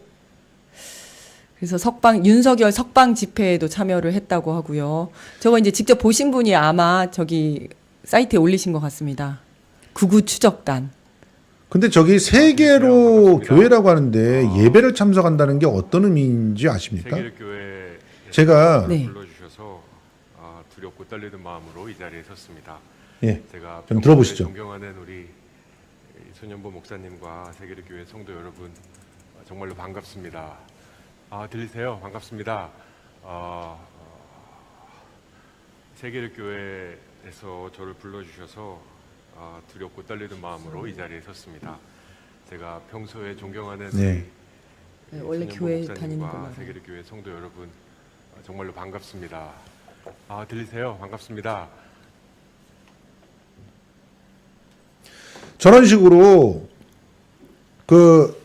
그래서 윤석열 석방 집회에도 참여를 했다고 하고요. 저거 이제 직접 보신 분이 아마 저기 사이트에 올리신 것 같습니다. 구구 추적단. 근데 저기 세계로 교회라고 하는데 예배를 참석한다는 게 어떤 의미인지 아십니까? 세계로 교회 제가 네. 불러주셔서 두렵고 떨리는 마음으로 이 자리에 섰습니다. 예, 제가 좀 들어보시죠. 존경하는 우리 손연보 목사님과 세계로 교회 성도 여러분 정말로 반갑습니다. 들리세요? 반갑습니다. 세계로 교회에서 저를 불러주셔서 두렵고 떨리는 마음으로 이 자리에 섰습니다. 제가 평소에 존경하는 네. 네, 원래 손연보 교회 목사님과 다니는 거만. 세계로 교회 성도 여러분 정말로 반갑습니다. 들리세요? 반갑습니다. 저런 식으로 그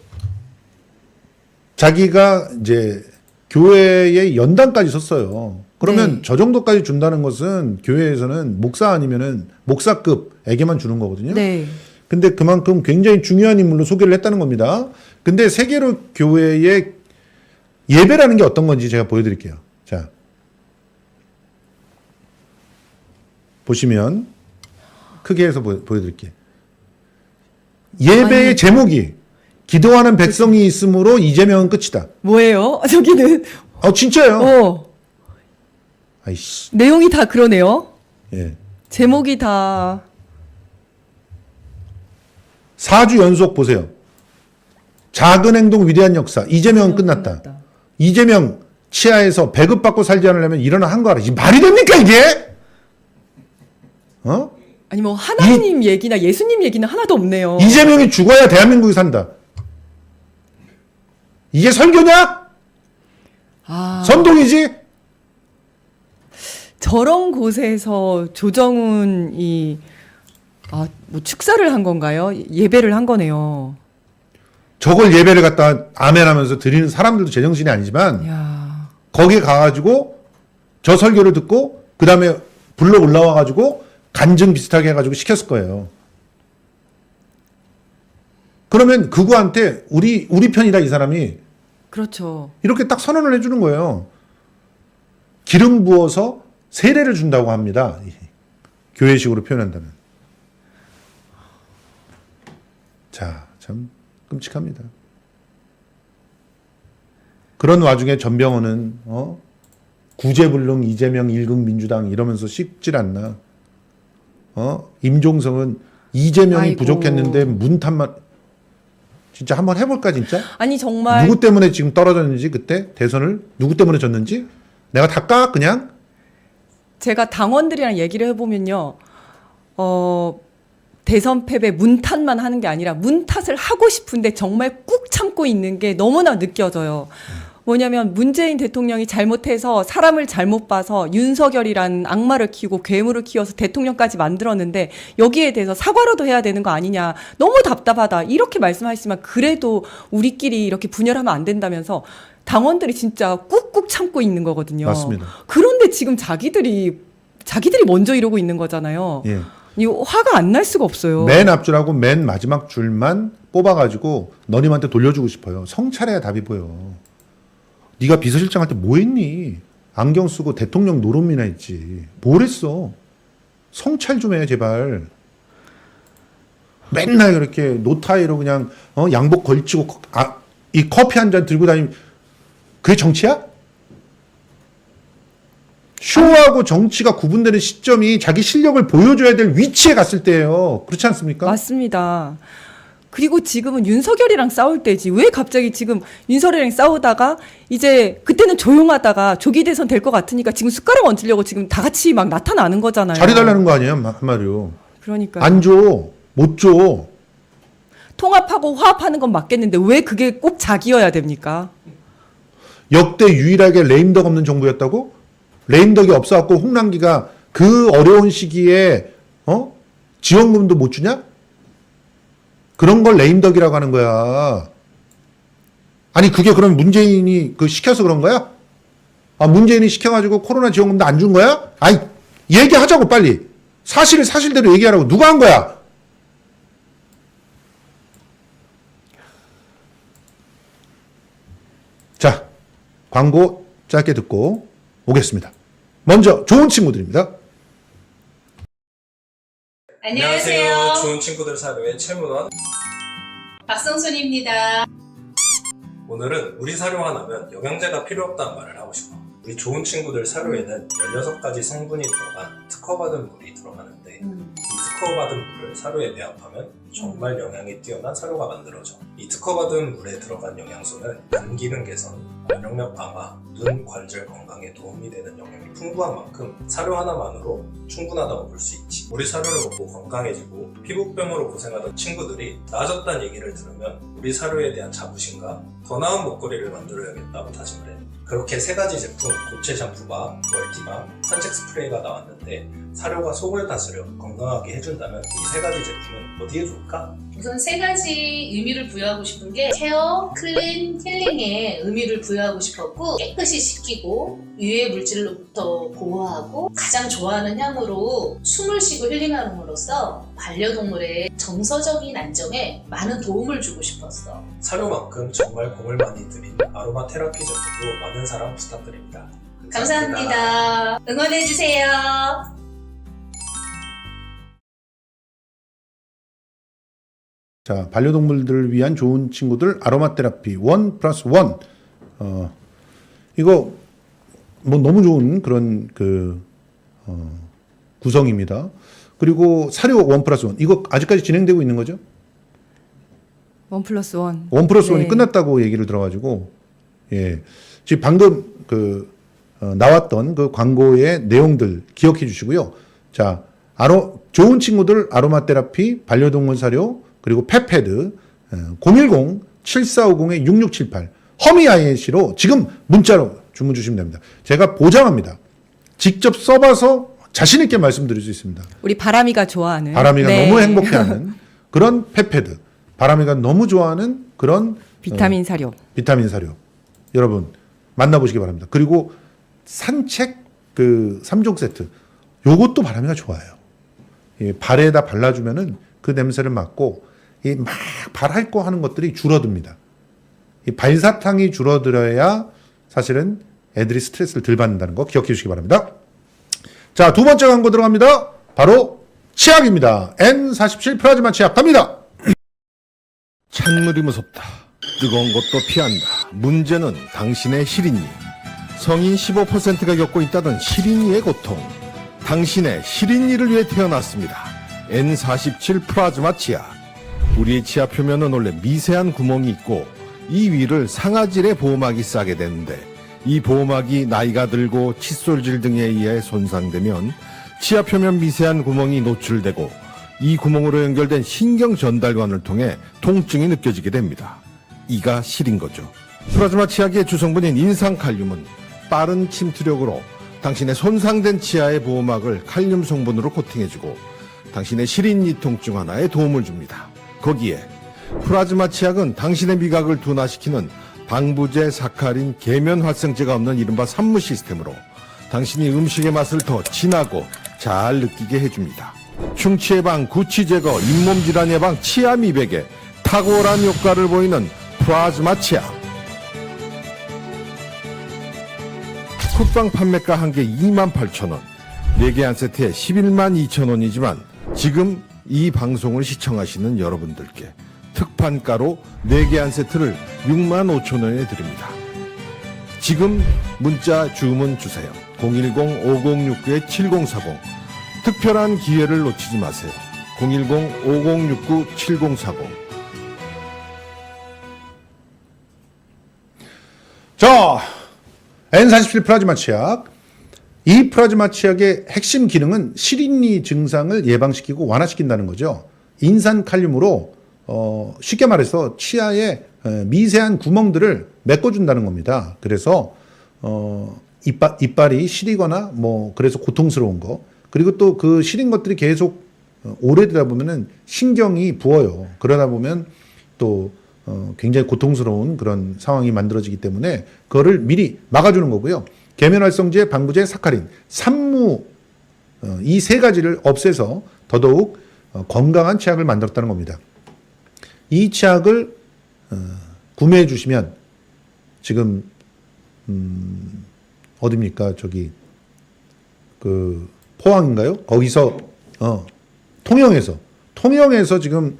자기가 이제 교회의 연단까지 섰어요. 그러면 네. 저 정도까지 준다는 것은 교회에서는 목사 아니면은 목사급에게만 주는 거거든요. 네. 근데 그만큼 굉장히 중요한 인물로 소개를 했다는 겁니다. 근데 세계로 교회의 예배라는 게 어떤 건지 제가 보여드릴게요. 자, 보시면 크게 해서 보여드릴게요. 예배의 아니. 제목이 기도하는 백성이 있으므로 이재명은 끝이다. 뭐예요? 저기는 진짜요? 아이씨. 내용이 다 그러네요. 예. 제목이 다 4주 연속 보세요. 작은 행동 위대한 역사. 이재명은 끝났다. 이재명 치하에서 배급받고 살지 않으려면 일어나 한 거 알아. 이 말이 됩니까 이게? 아니 뭐 하나님 얘기나 예수님 얘기는 하나도 없네요. 이재명이 죽어야 대한민국이 산다. 이게 설교냐? 선동이지? 저런 곳에서 조정훈이 뭐 축사를 한 건가요? 예배를 한 거네요. 저걸 예배를 갖다 아멘하면서 드리는 사람들도 제정신이 아니지만 야, 거기에 가가지고 저 설교를 듣고 그 다음에 불러 올라와가지고 간증 비슷하게 해가지고 시켰을 거예요. 그러면 그구한테 우리 편이다 이 사람이 그렇죠. 이렇게 딱 선언을 해주는 거예요. 기름 부어서 세례를 준다고 합니다. 교회식으로 표현한다면. 자, 참 끔찍합니다. 그런 와중에 전병헌은 구제불능 이재명 1급 민주당 이러면서 씹질 않나. 임종성은 이재명이 아이고. 부족했는데 문탄만 진짜 한번 해볼까 진짜? 아니 정말 누구 때문에 지금 떨어졌는지 그때 대선을 누구 때문에 졌는지 내가 다 까 그냥 제가 당원들이랑 얘기를 해보면요. 대선 패배 문탓만 하는 게 아니라 문탓을 하고 싶은데 정말 꾹 참고 있는 게 너무나 느껴져요. 뭐냐면 문재인 대통령이 잘못해서 사람을 잘못 봐서 윤석열이라는 악마를 키우고 괴물을 키워서 대통령까지 만들었는데 여기에 대해서 사과라도 해야 되는 거 아니냐. 너무 답답하다. 이렇게 말씀하시지만 그래도 우리끼리 이렇게 분열하면 안 된다면서 당원들이 진짜 꾹꾹 참고 있는 거거든요. 맞습니다. 그런데 지금 자기들이 먼저 이러고 있는 거잖아요. 예. 이 화가 안 날 수가 없어요. 맨 앞줄하고 맨 마지막 줄만 뽑아가지고 너님한테 돌려주고 싶어요. 성찰해야 답이 보여. 네가 비서실장 할 때 뭐 했니? 안경 쓰고 대통령 노름이나 했지. 뭘 했어? 성찰 좀 해 제발. 맨날 그렇게 노타이로 그냥 양복 걸치고 이 커피 한 잔 들고 다니면 그게 정치야? 쇼하고 정치가 구분되는 시점이 자기 실력을 보여줘야 될 위치에 갔을 때예요. 그렇지 않습니까? 맞습니다. 그리고 지금은 윤석열이랑 싸울 때지 왜 갑자기 지금 윤석열이랑 싸우다가 이제 그때는 조용하다가 조기 대선 될 것 같으니까 지금 숟가락 얹으려고 지금 다 같이 막 나타나는 거잖아요. 자리 달라는 거 아니에요, 한마디로. 그러니까 안 줘, 못 줘. 통합하고 화합하는 건 맞겠는데 왜 그게 꼭 자기여야 됩니까? 역대 유일하게 레임덕 없는 정부였다고? 레임덕이 없어갖고 홍남기가 그 어려운 시기에 지원금도 못 주냐? 그런 걸 레임덕이라고 하는 거야. 아니 그게 그럼 문재인이 그 시켜서 그런 거야? 아 문재인이 시켜가지고 코로나 지원금도 안 준 거야? 아이 얘기하자고 빨리. 사실을 사실대로 얘기하라고. 누가 한 거야? 자 광고 짧게 듣고 오겠습니다. 먼저 좋은 친구들입니다. 안녕하세요. 좋은 친구들 사료의 최문원 박성순입니다. 오늘은 우리 사료 하나면 영양제가 필요 없다는 말을 하고 싶어. 우리 좋은 친구들 사료에는 16가지 성분이 들어간 특허받은 물이 들어가는데 이 특허받은 물을 사료에 배합하면 정말 영양이 뛰어난 사료가 만들어져. 이 특허받은 물에 들어간 영양소는 간 기능 개선, 면역력 강화, 눈, 관절 건강에 도움이 되는 영양이 풍부한 만큼 사료 하나만으로 충분하다고 볼 수 있지. 우리 사료를 먹고 건강해지고 피부병으로 고생하던 친구들이 나아졌다는 얘기를 들으면 우리 사료에 대한 자부심과 더 나은 먹거리를 만들어야겠다고 다짐을 해. 그렇게 3가지 제품, 고체 샴푸바, 멀티밤, 산책 스프레이가 나왔는데 사료가 속을 다스려 건강하게 해준다면 이 3가지 제품은 어디에 좋을까? 우선 3가지 의미를 부여하고 싶은 게 케어, 클린, 힐링에 의미를 부여하고 싶었고 깨끗이 씻기고 유해 물질로부터 보호하고 가장 좋아하는 향으로 숨을 쉬고 힐링함으로써 반려동물의 정서적인 안정에 많은 도움을 주고 싶었어. 사료만큼 정말 공을 많이 들인 아로마 테라피 제품도 많은 사랑 부탁드립니다. 감사합니다. 응원해주세요. 자, 반려동물들을 위한 좋은 친구들 아로마 테라피 1+1. 이거 뭐 너무 좋은 그런 구성입니다. 그리고 사료 1+1. 이거 아직까지 진행되고 있는 거죠? 1+1. 1+1이 네. 끝났다고 얘기를 들어가지고, 예. 지금 방금 나왔던 그 광고의 내용들 기억해 주시고요. 자, 좋은 친구들 아로마 테라피, 반려동물 사료, 그리고 펫패드 010-7450-6678 허미 INC로 지금 문자로 주문 주시면 됩니다. 제가 보장합니다. 직접 써봐서 자신 있게 말씀드릴 수 있습니다. 우리 바람이가 좋아하는 바람이가 네. 너무 행복해하는 그런 펫패드, 바람이가 너무 좋아하는 그런 비타민 사료. 비타민 사료 여러분 만나보시기 바랍니다. 그리고 산책 3종 세트 요것도 바람이가 좋아요. 예, 발에다 발라주면은 그 냄새를 맡고 막 발할 거 하는 것들이 줄어듭니다. 이 발사탕이 줄어들어야 사실은 애들이 스트레스를 덜 받는다는 거 기억해 주시기 바랍니다. 자, 두 번째 광고 들어갑니다. 바로 치약입니다. N47 플라즈마 치약 갑니다. 찬물이 무섭다. 뜨거운 것도 피한다. 문제는 당신의 실인이. 성인 15%가 겪고 있다던 실인이의 고통. 당신의 실인이를 위해 태어났습니다. N47 플라즈마 치약. 우리의 치아 표면은 원래 미세한 구멍이 있고 이 위를 상아질의 보호막이 싸게 되는데 이 보호막이 나이가 들고 칫솔질 등에 의해 손상되면 치아 표면 미세한 구멍이 노출되고 이 구멍으로 연결된 신경 전달관을 통해 통증이 느껴지게 됩니다. 이가 실인 거죠. 플라즈마 치약의 주성분인 인산칼륨은 빠른 침투력으로 당신의 손상된 치아의 보호막을 칼륨 성분으로 코팅해주고 당신의 시린니 통증 완화에 도움을 줍니다. 거기에 플라즈마 치약은 당신의 미각을 둔화시키는 방부제, 사카린, 계면 활성제가 없는 이른바 산무 시스템으로 당신이 음식의 맛을 더 진하고 잘 느끼게 해줍니다. 충치 예방, 구취 제거, 잇몸 질환 예방, 치아 미백에 탁월한 효과를 보이는 플라즈마 치약. 쿠팡 판매가 한 개 28,000원, 4개 한 세트에 112,200원이지만 지금 이 방송을 시청하시는 여러분들께 특판가로 4개 한 세트를 65,000원에 드립니다. 지금 문자 주문 주세요. 010-5069-7040. 특별한 기회를 놓치지 마세요. 010-5069-7040. 자, N47 플라즈마 치약. 이 플라즈마 치약의 핵심 기능은 실인리 증상을 예방시키고 완화시킨다는 거죠. 인산 칼륨으로 쉽게 말해서 치아에 미세한 구멍들을 메꿔준다는 겁니다. 그래서 이빨이 시리거나 뭐 그래서 고통스러운 거, 그리고 또 그 시린 것들이 계속 오래되다 보면은 신경이 부어요. 그러다 보면 또 굉장히 고통스러운 그런 상황이 만들어지기 때문에 그거를 미리 막아주는 거고요. 계면활성제, 방부제, 사카린, 산무 이 세 가지를 없애서 더더욱 건강한 치약을 만들었다는 겁니다. 이 치약을 구매해 주시면 지금 어디입니까? 저기 그 포항인가요? 거기서 통영에서 지금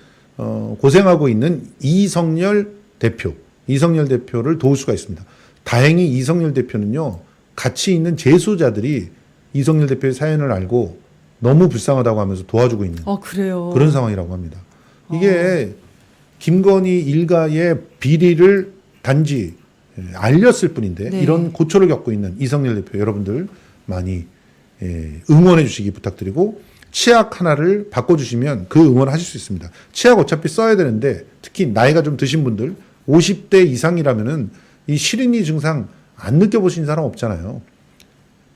고생하고 있는 이성열 대표를 도울 수가 있습니다. 다행히 이성열 대표는요, 같이 있는 재소자들이 이성열 대표의 사연을 알고 너무 불쌍하다고 하면서 도와주고 있는 그래요. 그런 상황이라고 합니다. 이게 김건희 일가의 비리를 단지 알렸을 뿐인데 네. 이런 고초를 겪고 있는 이성열 대표 여러분들 많이 응원해 주시기 부탁드리고, 치약 하나를 바꿔주시면 그 응원하실 수 있습니다. 치약 어차피 써야 되는데 특히 나이가 좀 드신 분들 50대 이상이라면은 이 실인이 증상 안 느껴보신 사람 없잖아요.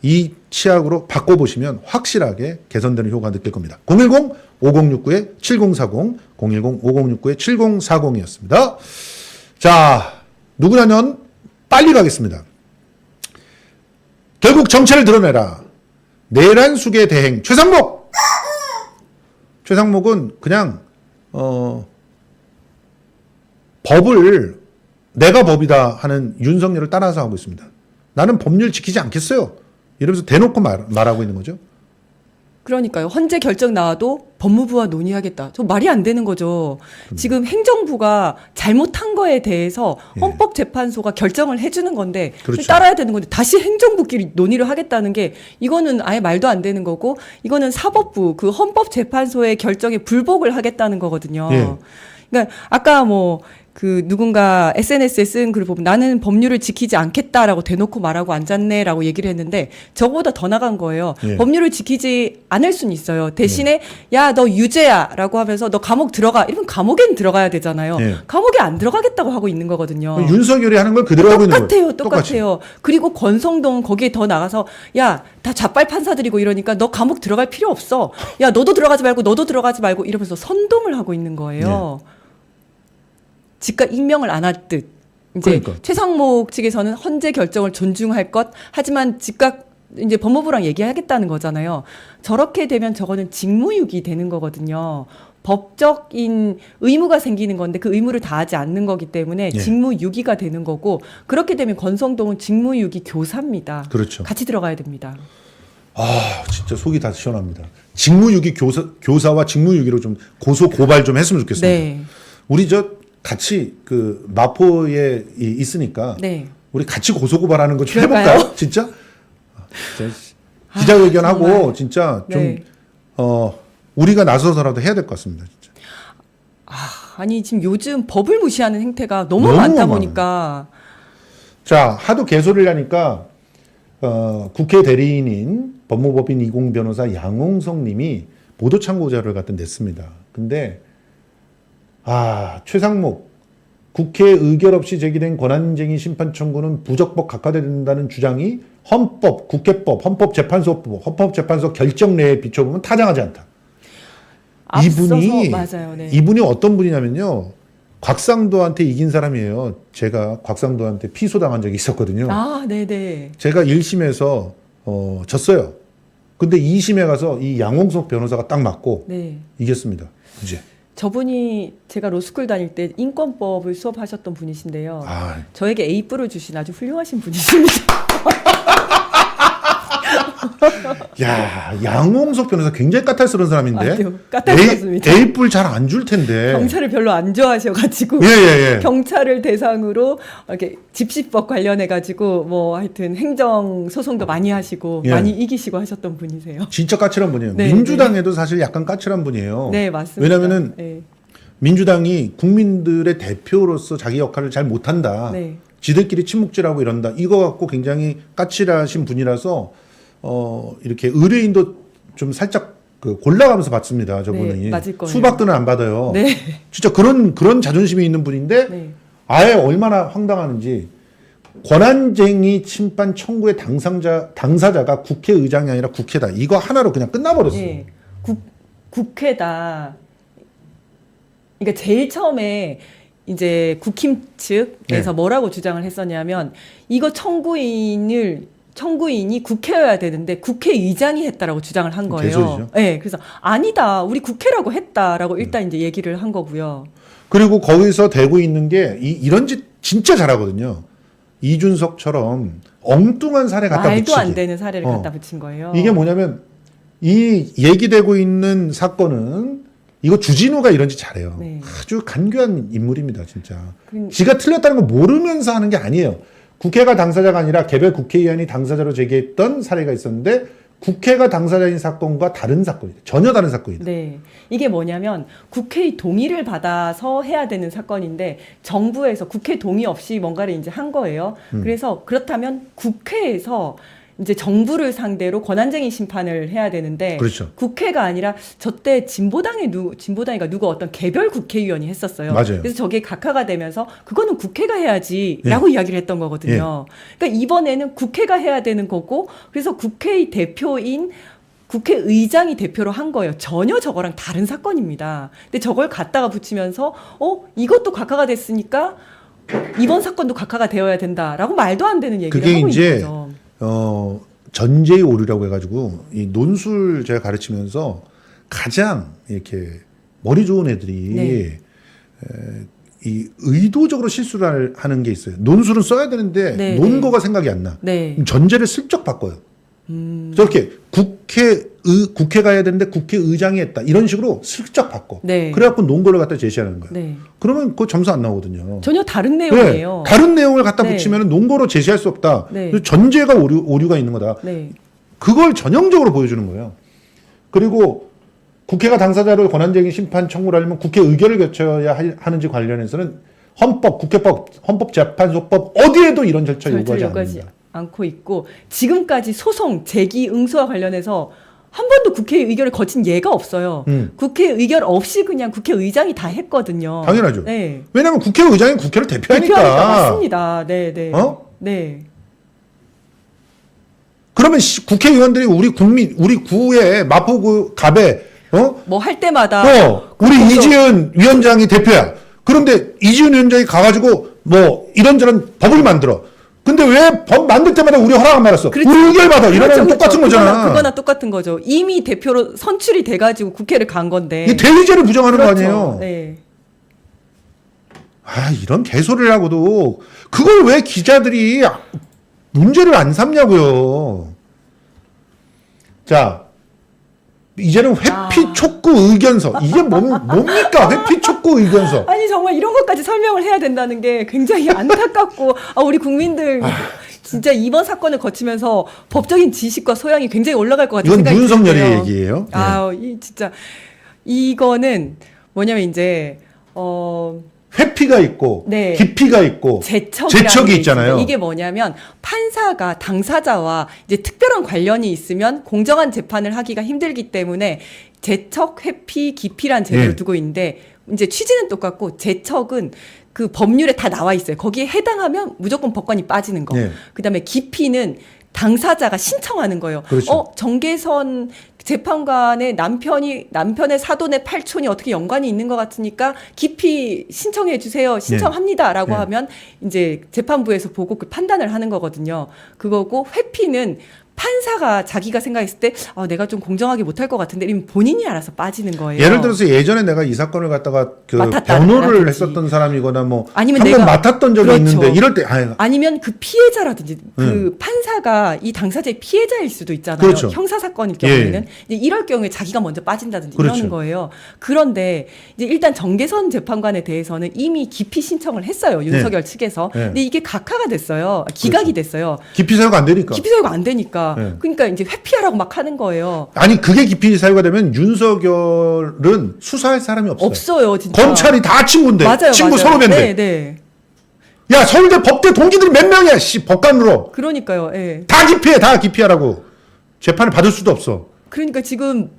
이 치약으로 바꿔보시면 확실하게 개선되는 효과 느낄 겁니다. 010-5069-7040, 010-5069-7040이었습니다. 자, 누구냐면 빨리 가겠습니다. 결국 정체를 드러내라. 내란숙의 대행 최상목은 그냥 법을 내가 법이다 하는 윤석열을 따라서 하고 있습니다. 나는 법률 지키지 않겠어요. 이러면서 대놓고 말하고 있는 거죠. 그러니까요. 헌재 결정 나와도 법무부와 논의하겠다. 저 말이 안 되는 거죠. 지금 행정부가 잘못한 거에 대해서 헌법재판소가 결정을 해주는 건데 그렇죠. 따라야 되는 건데 다시 행정부끼리 논의를 하겠다는 게 이거는 아예 말도 안 되는 거고, 이거는 사법부 그 헌법재판소의 결정에 불복을 하겠다는 거거든요. 예. 그러니까 아까 뭐 그 누군가 SNS에 쓴 글을 보면 나는 법률을 지키지 않겠다라고 대놓고 말하고 앉았네라고 얘기를 했는데 저거보다 더 나간 거예요. 예. 법률을 지키지 않을 수는 있어요. 대신에 야, 너 유죄야라고 하면서 너 감옥 들어가. 이러면 감옥엔 들어가야 되잖아요. 예. 감옥에 안 들어가겠다고 하고 있는 거거든요. 윤석열이 하는 걸 그대로 하고 있는 거예요. 똑같아요. 그리고 권성동 거기에 더 나가서 야, 다 좌빨 판사들이고 이러니까 너 감옥 들어갈 필요 없어. 야, 너도 들어가지 말고 너도 들어가지 말고 이러면서 선동을 하고 있는 거예요. 즉각 임명을 안 할 듯. 이제 그러니까. 최상목 측에서는 헌재 결정을 존중할 것, 하지만 즉각 이제 법무부랑 얘기하겠다는 거잖아요. 저렇게 되면 저거는 직무유기 되는 거거든요. 법적인 의무가 생기는 건데 그 의무를 다하지 않는 거기 때문에 예. 직무유기가 되는 거고, 그렇게 되면 권성동은 직무유기 교사입니다. 그렇죠. 같이 들어가야 됩니다. 아, 진짜 속이 다 시원합니다. 직무유기 교사와 직무유기로 좀 고소 고발 좀 했으면 좋겠습니다. 네. 우리 같이 그 마포에 있으니까 네. 우리 같이 고소 고발하는 거 좀 그럴까요? 해볼까요? 진짜? 진짜 기자회견하고 정말. 진짜 좀 네. 우리가 나서서라도 해야 될 것 같습니다. 진짜. 아니 지금 요즘 법을 무시하는 행태가 너무 너무 많다 많아요. 보니까. 자, 하도 개소리를 하니까 국회 대리인인 법무법인 이공 변호사 양홍석 님이 보도 참고 자료를 갖다 냈습니다. 근데 최상목 국회 의결 없이 제기된 권한쟁의 심판 청구는 부적법 각하된다는 주장이 헌법, 국회법, 헌법재판소 결정 내에 비춰보면 타당하지 않다. 앞서서 맞아요. 네. 이분이 어떤 분이냐면요, 곽상도한테 이긴 사람이에요. 제가 곽상도한테 피소당한 적이 있었거든요. 네네. 제가 1심에서 졌어요. 근데 2심에 가서 이 양홍석 변호사가 딱 맞고 네. 이겼습니다. 이제. 저분이 제가 로스쿨 다닐 때 인권법을 수업하셨던 분이신데요. 저에게 A뿔을 주신 아주 훌륭하신 분이십니다. 야, 양홍석 변호사 굉장히 까탈스러운 사람인데. 아주 까탈스럽습니다. A뿔 잘 안 줄 텐데. 경찰을 별로 안 좋아하셔가지고 예. 경찰을 대상으로 이렇게 집시법 관련해가지고 뭐 하여튼 행정 소송도 많이 하시고 예. 많이 이기시고 하셨던 분이세요. 진짜 까칠한 분이에요. 네, 민주당에도 사실 약간 까칠한 분이에요. 네, 맞습니다. 왜냐면은 네. 민주당이 국민들의 대표로서 자기 역할을 잘 못한다. 네. 지들끼리 침묵질하고 이런다. 이거 갖고 굉장히 까칠하신 분이라서 이렇게 의뢰인도 좀 살짝 그 골라가면서 받습니다. 저분이 네, 맞을 거예요. 수박들은 안 받아요. 네. 진짜 그런 자존심이 있는 분인데 네. 아예 얼마나 황당하는지 권한쟁의 침판 청구의 당사자가 국회의장이 아니라 국회다. 이거 하나로 그냥 끝나버렸어요. 예. 국회다. 그러니까 제일 처음에 이제 국힘 측에서 네. 뭐라고 주장을 했었냐면 이거 청구인이 국회여야 되는데 국회의장이 했다라고 주장을 한 거예요. 개소리죠. 네, 그래서 아니다, 우리 국회라고 했다라고 일단 이제 얘기를 한 거고요. 그리고 거기서 대고 있는 게 이런 짓 진짜 잘하거든요. 이준석처럼 엉뚱한 사례 갖다 말도 붙이기. 안 되는 사례를 어. 갖다 붙인 거예요. 이게 뭐냐면 이 얘기되고 있는 사건은 이거 주진우가 이런 짓 잘해요. 네. 아주 간교한 인물입니다, 진짜. 그- 지가 틀렸다는 거 모르면서 하는 게 아니에요. 국회가 당사자가 아니라 개별 국회의원이 당사자로 제기했던 사례가 있었는데 국회가 당사자인 사건과 다른 사건이다. 전혀 다른 사건이다. 네. 이게 뭐냐면 국회의 동의를 받아서 해야 되는 사건인데 정부에서 국회 동의 없이 뭔가를 이제 한 거예요. 그래서 그렇다면 국회에서 이제 정부를 상대로 권한쟁의 심판을 해야 되는데 그렇죠. 국회가 아니라 저때 진보당이가 누구 어떤 개별 국회의원이 했었어요. 맞아요. 그래서 저게 각하가 되면서 그거는 국회가 해야지라고 이야기를 했던 거거든요. 그러니까 이번에는 국회가 해야 되는 거고 그래서 국회의 대표인 국회의장이 대표로 한 거예요. 전혀 저거랑 다른 사건입니다. 근데 저걸 갖다가 붙이면서 이것도 각하가 됐으니까 이번 사건도 각하가 되어야 된다라고 말도 안 되는 얘기를 그게 하고 이제 있는 거죠. 전제의 오류라고 해가지고 이 논술 제가 가르치면서 가장 이렇게 머리 좋은 애들이 네. 이 의도적으로 실수를 하는 게 있어요. 논술은 써야 되는데 네, 논거가 생각이 안 나. 네. 그럼 전제를 슬쩍 바꿔요. 저렇게 국회가 해야 되는데 국회의장이 했다. 이런 식으로 슬쩍 바꿔. 네. 그래갖고 논거를 갖다 제시하는 거예요. 네. 그러면 그 점수 안 나오거든요. 전혀 다른 네, 내용이에요. 다른 내용을 갖다 네. 붙이면 논거로 제시할 수 없다. 네. 그래서 전제가 오류가 있는 거다. 네. 그걸 전형적으로 보여주는 거예요. 그리고 국회가 당사자로 권한쟁의 심판 청구를 하려면 국회 의결을 거쳐야 하는지 관련해서는 헌법, 국회법, 헌법재판소법 어디에도 이런 절차 절차를 요구하지 요구하지 않는다. 않고 있고 지금까지 소송 제기 응수와 관련해서 한 번도 국회 의결을 거친 예가 없어요. 국회 의결 없이 그냥 국회의장이 다 했거든요. 당연하죠. 네. 왜냐하면 국회의장이 국회를 대표하니까. 대표하니까 맞습니다. 네, 네. 네. 그러면 국회의원들이 우리 구의 마포구 갑에 뭐 할 때마다 우리 그것도- 이지은 위원장이 대표야. 그런데 이지은 위원장이 가가지고 뭐 이런저런 법을 만들어. 근데 왜 법 만들 때마다 우리 허락 안 받았어? 그렇죠. 우리 의결 받아. 이러면 그렇죠, 똑같은 그렇죠. 거잖아. 그거나 똑같은 거죠. 이미 대표로 선출이 돼가지고 국회를 간 건데. 이게 대의제를 부정하는 그렇죠. 거 아니에요? 네. 아, 이런 개소리를 하고도 그걸 왜 기자들이 문제를 안 삼냐고요. 자, 이제는 회피 촉구 의견서. 이게 뭡니까? 회피 촉구 의견서. 아니 정말 이런 것까지 설명을 해야 된다는 게 굉장히 안타깝고 우리 국민들 진짜 이번 사건을 거치면서 법적인 지식과 소양이 굉장히 올라갈 것 같은 이건 생각이 윤석열의 드는데요. 얘기예요. 이 진짜 이거는 뭐냐면 이제 회피가 있고 네. 기피가 있고 제척이 제척이 있잖아요. 이게 뭐냐면 판사가 당사자와 이제 특별한 관련이 있으면 공정한 재판을 하기가 힘들기 때문에 제척, 회피, 기피란 제도를 네. 두고 있는데 이제 취지는 똑같고 제척은 그 법률에 다 나와 있어요. 거기에 해당하면 무조건 법관이 빠지는 거. 네. 그다음에 기피는 당사자가 신청하는 거예요. 그렇죠. 정계선 재판관의 남편의 사돈의 팔촌이 어떻게 연관이 있는 것 같으니까 기피 신청해 주세요. 신청합니다라고 네. 하면 이제 재판부에서 보고 그 판단을 하는 거거든요. 그거고 회피는 판사가 자기가 생각했을 때 내가 좀 공정하게 못할 것 같은데 이러면 본인이 알아서 빠지는 거예요. 예를 들어서 예전에 내가 이 사건을 갖다가 그 맡았다는 변호를 거라든지. 했었던 사람이거나 뭐 아니면 한번 내가- 맡았던 적이 그렇죠. 있는데 이럴 때 아유, 아니면 그 피해자라든지 그 판사가 이 당사자의 피해자일 수도 있잖아요. 그렇죠. 형사 사건일 경우에는 예. 이제 이럴 경우에 자기가 먼저 빠진다든지 그렇죠. 이러는 거예요. 그런데 이제 일단 정계선 재판관에 대해서는 이미 기피 신청을 했어요. 윤석열 측에서. 네. 근데 이게 각하가 됐어요. 기각이 됐어요. 기피 사유가 안 되니까. 기피 사유가 안 되니까. 네. 그러니까 이제 회피하라고 막 하는 거예요. 아니 그게 기피 사유가 되면 윤석열은 수사할 사람이 없어요. 없어요, 진짜. 검찰이 다 친구인데 맞아요, 친구 맞아요. 선후배인데 네, 네. 야 서울대 법대 동기들이 몇 명이야 씨 법관으로 그러니까요. 예. 다 기피해 다 기피하라고 재판을 받을 수도 없어. 그러니까 지금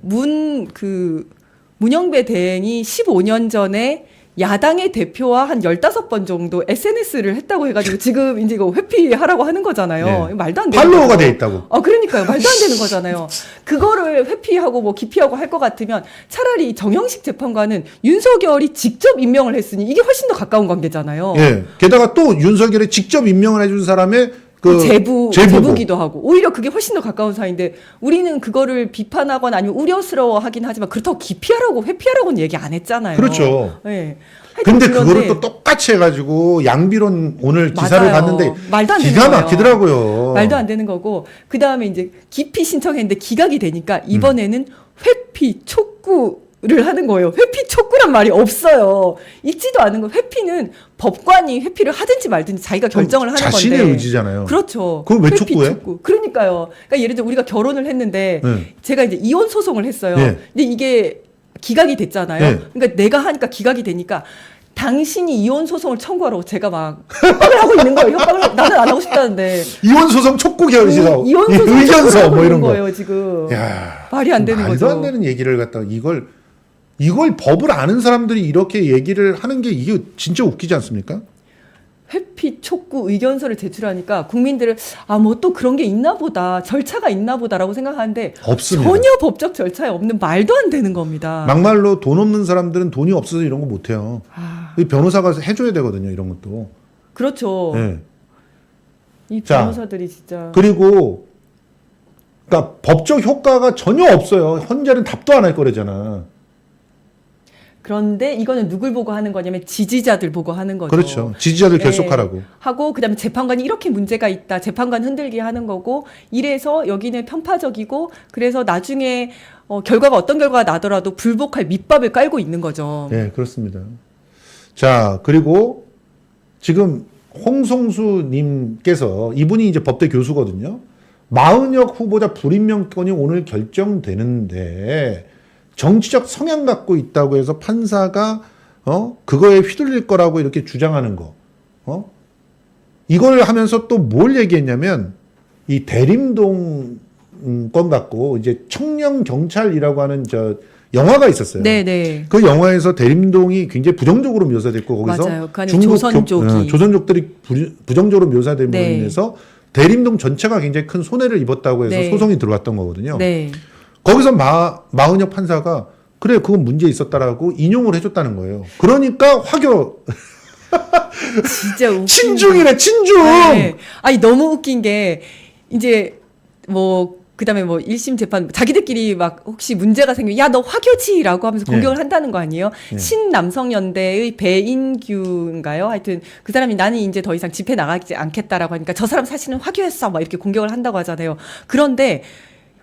문영배 대행이 15년 전에 야당의 대표와 한 15번 정도 SNS를 했다고 해가지고 지금 이제 이거 회피하라고 하는 거잖아요. 네. 이거 말도 안 되는 팔로워가 거죠. 돼 있다고. 그러니까요. 말도 안 되는 거잖아요. 그거를 회피하고 뭐 기피하고 할 것 같으면 차라리 정영식 재판관은 윤석열이 직접 임명을 했으니 이게 훨씬 더 가까운 관계잖아요. 예. 게다가 또 윤석열이 직접 임명을 해준 사람의 그 제부고. 제부기도 하고 오히려 그게 훨씬 더 가까운 사이인데 우리는 그거를 비판하거나 아니면 우려스러워하긴 하지만 그렇다고 기피하라고 회피하라고는 얘기 안 했잖아요. 그렇죠. 네. 근데 하여튼 그거를 그런데 또 똑같이 해가지고 양비론 오늘 기사를 맞아요. 봤는데 말도 안 되는 기가 거예요. 막히더라고요. 말도 안 되는 거고 그 다음에 이제 기피 신청했는데 기각이 되니까 이번에는 회피 촉구를 하는 거예요. 회피 촉구란 말이 없어요. 있지도 않은 거. 회피는 법관이 회피를 하든지 말든지 자기가 결정을 하는 자신의 건데. 의지잖아요. 그렇죠. 그걸 왜 회피 촉구해? 촉구. 그러니까요. 그러니까 예를 들어 우리가 결혼을 했는데 네. 제가 이제 이혼 소송을 했어요. 네. 근데 이게 기각이 됐잖아요. 네. 그러니까 내가 하니까 기각이 되니까 당신이 이혼 소송을 청구하라고 제가 막 협박을 하고 있는 거예요. 나는 안 하고 싶다는데. 이혼 소송 촉구 결의서 이혼 소송 의견서 청구하고 뭐 이런 있는 거. 거예요, 지금. 야, 말이 안 되는 말도 거죠. 안 되는 얘기를 갖다가 이걸 법을 아는 사람들이 이렇게 얘기를 하는 게 이게 진짜 웃기지 않습니까? 회피 촉구 의견서를 제출하니까 국민들은 뭐 또 그런 게 있나 보다, 절차가 있나 보다라고 생각하는데 없습니다. 전혀 법적 절차에 없는 말도 안 되는 겁니다. 막말로 돈 없는 사람들은 돈이 없어서 이런 거 못 해요. 아, 이 변호사가 해줘야 되거든요, 이런 것도. 그렇죠. 네. 이 자, 변호사들이 진짜 그리고 그러니까 법적 효과가 전혀 없어요. 헌재는 답도 안 할 거래잖아. 그런데 이거는 누굴 보고 하는 거냐면 지지자들 보고 하는 거죠. 그렇죠. 지지자들 네. 결속하라고. 하고 그다음에 재판관이 이렇게 문제가 있다. 재판관 흔들게 하는 거고 이래서 여기는 편파적이고 그래서 나중에 결과가 어떤 결과가 나더라도 불복할 밑밥을 깔고 있는 거죠. 네, 그렇습니다. 자, 그리고 지금 홍성수 님께서 이분이 이제 법대 교수거든요. 마은혁 후보자 불임명권이 오늘 결정되는데 정치적 성향 갖고 있다고 해서 판사가 그거에 휘둘릴 거라고 이렇게 주장하는 거. 이걸 하면서 또 뭘 얘기했냐면 이 대림동 건 갖고 이제 청년 경찰이라고 하는 영화가 있었어요. 네. 그 영화에서 대림동이 굉장히 부정적으로 묘사됐고 거기서 맞아요. 그 안에 조선족이. 조선족들이 부정적으로 묘사됨으로 네. 인해서 대림동 전체가 굉장히 큰 손해를 입었다고 해서 네. 소송이 들어왔던 거거든요. 네. 거기서 마은혁 판사가 그래 그건 문제 있었다라고 인용을 해줬다는 거예요. 그러니까 화교 진짜 웃긴 친중이네 친중. 네. 아니 너무 웃긴 게 이제 그다음에 1심 재판 자기들끼리 막 혹시 문제가 생기면 야 너 화교지라고 하면서 공격을 한다는 거 아니에요? 신남성연대의 배인규인가요? 하여튼 그 사람이 나는 이제 더 이상 집회 나가지 않겠다라고 하니까 저 사람 사실은 화교였어 막 이렇게 공격을 한다고 하잖아요. 그런데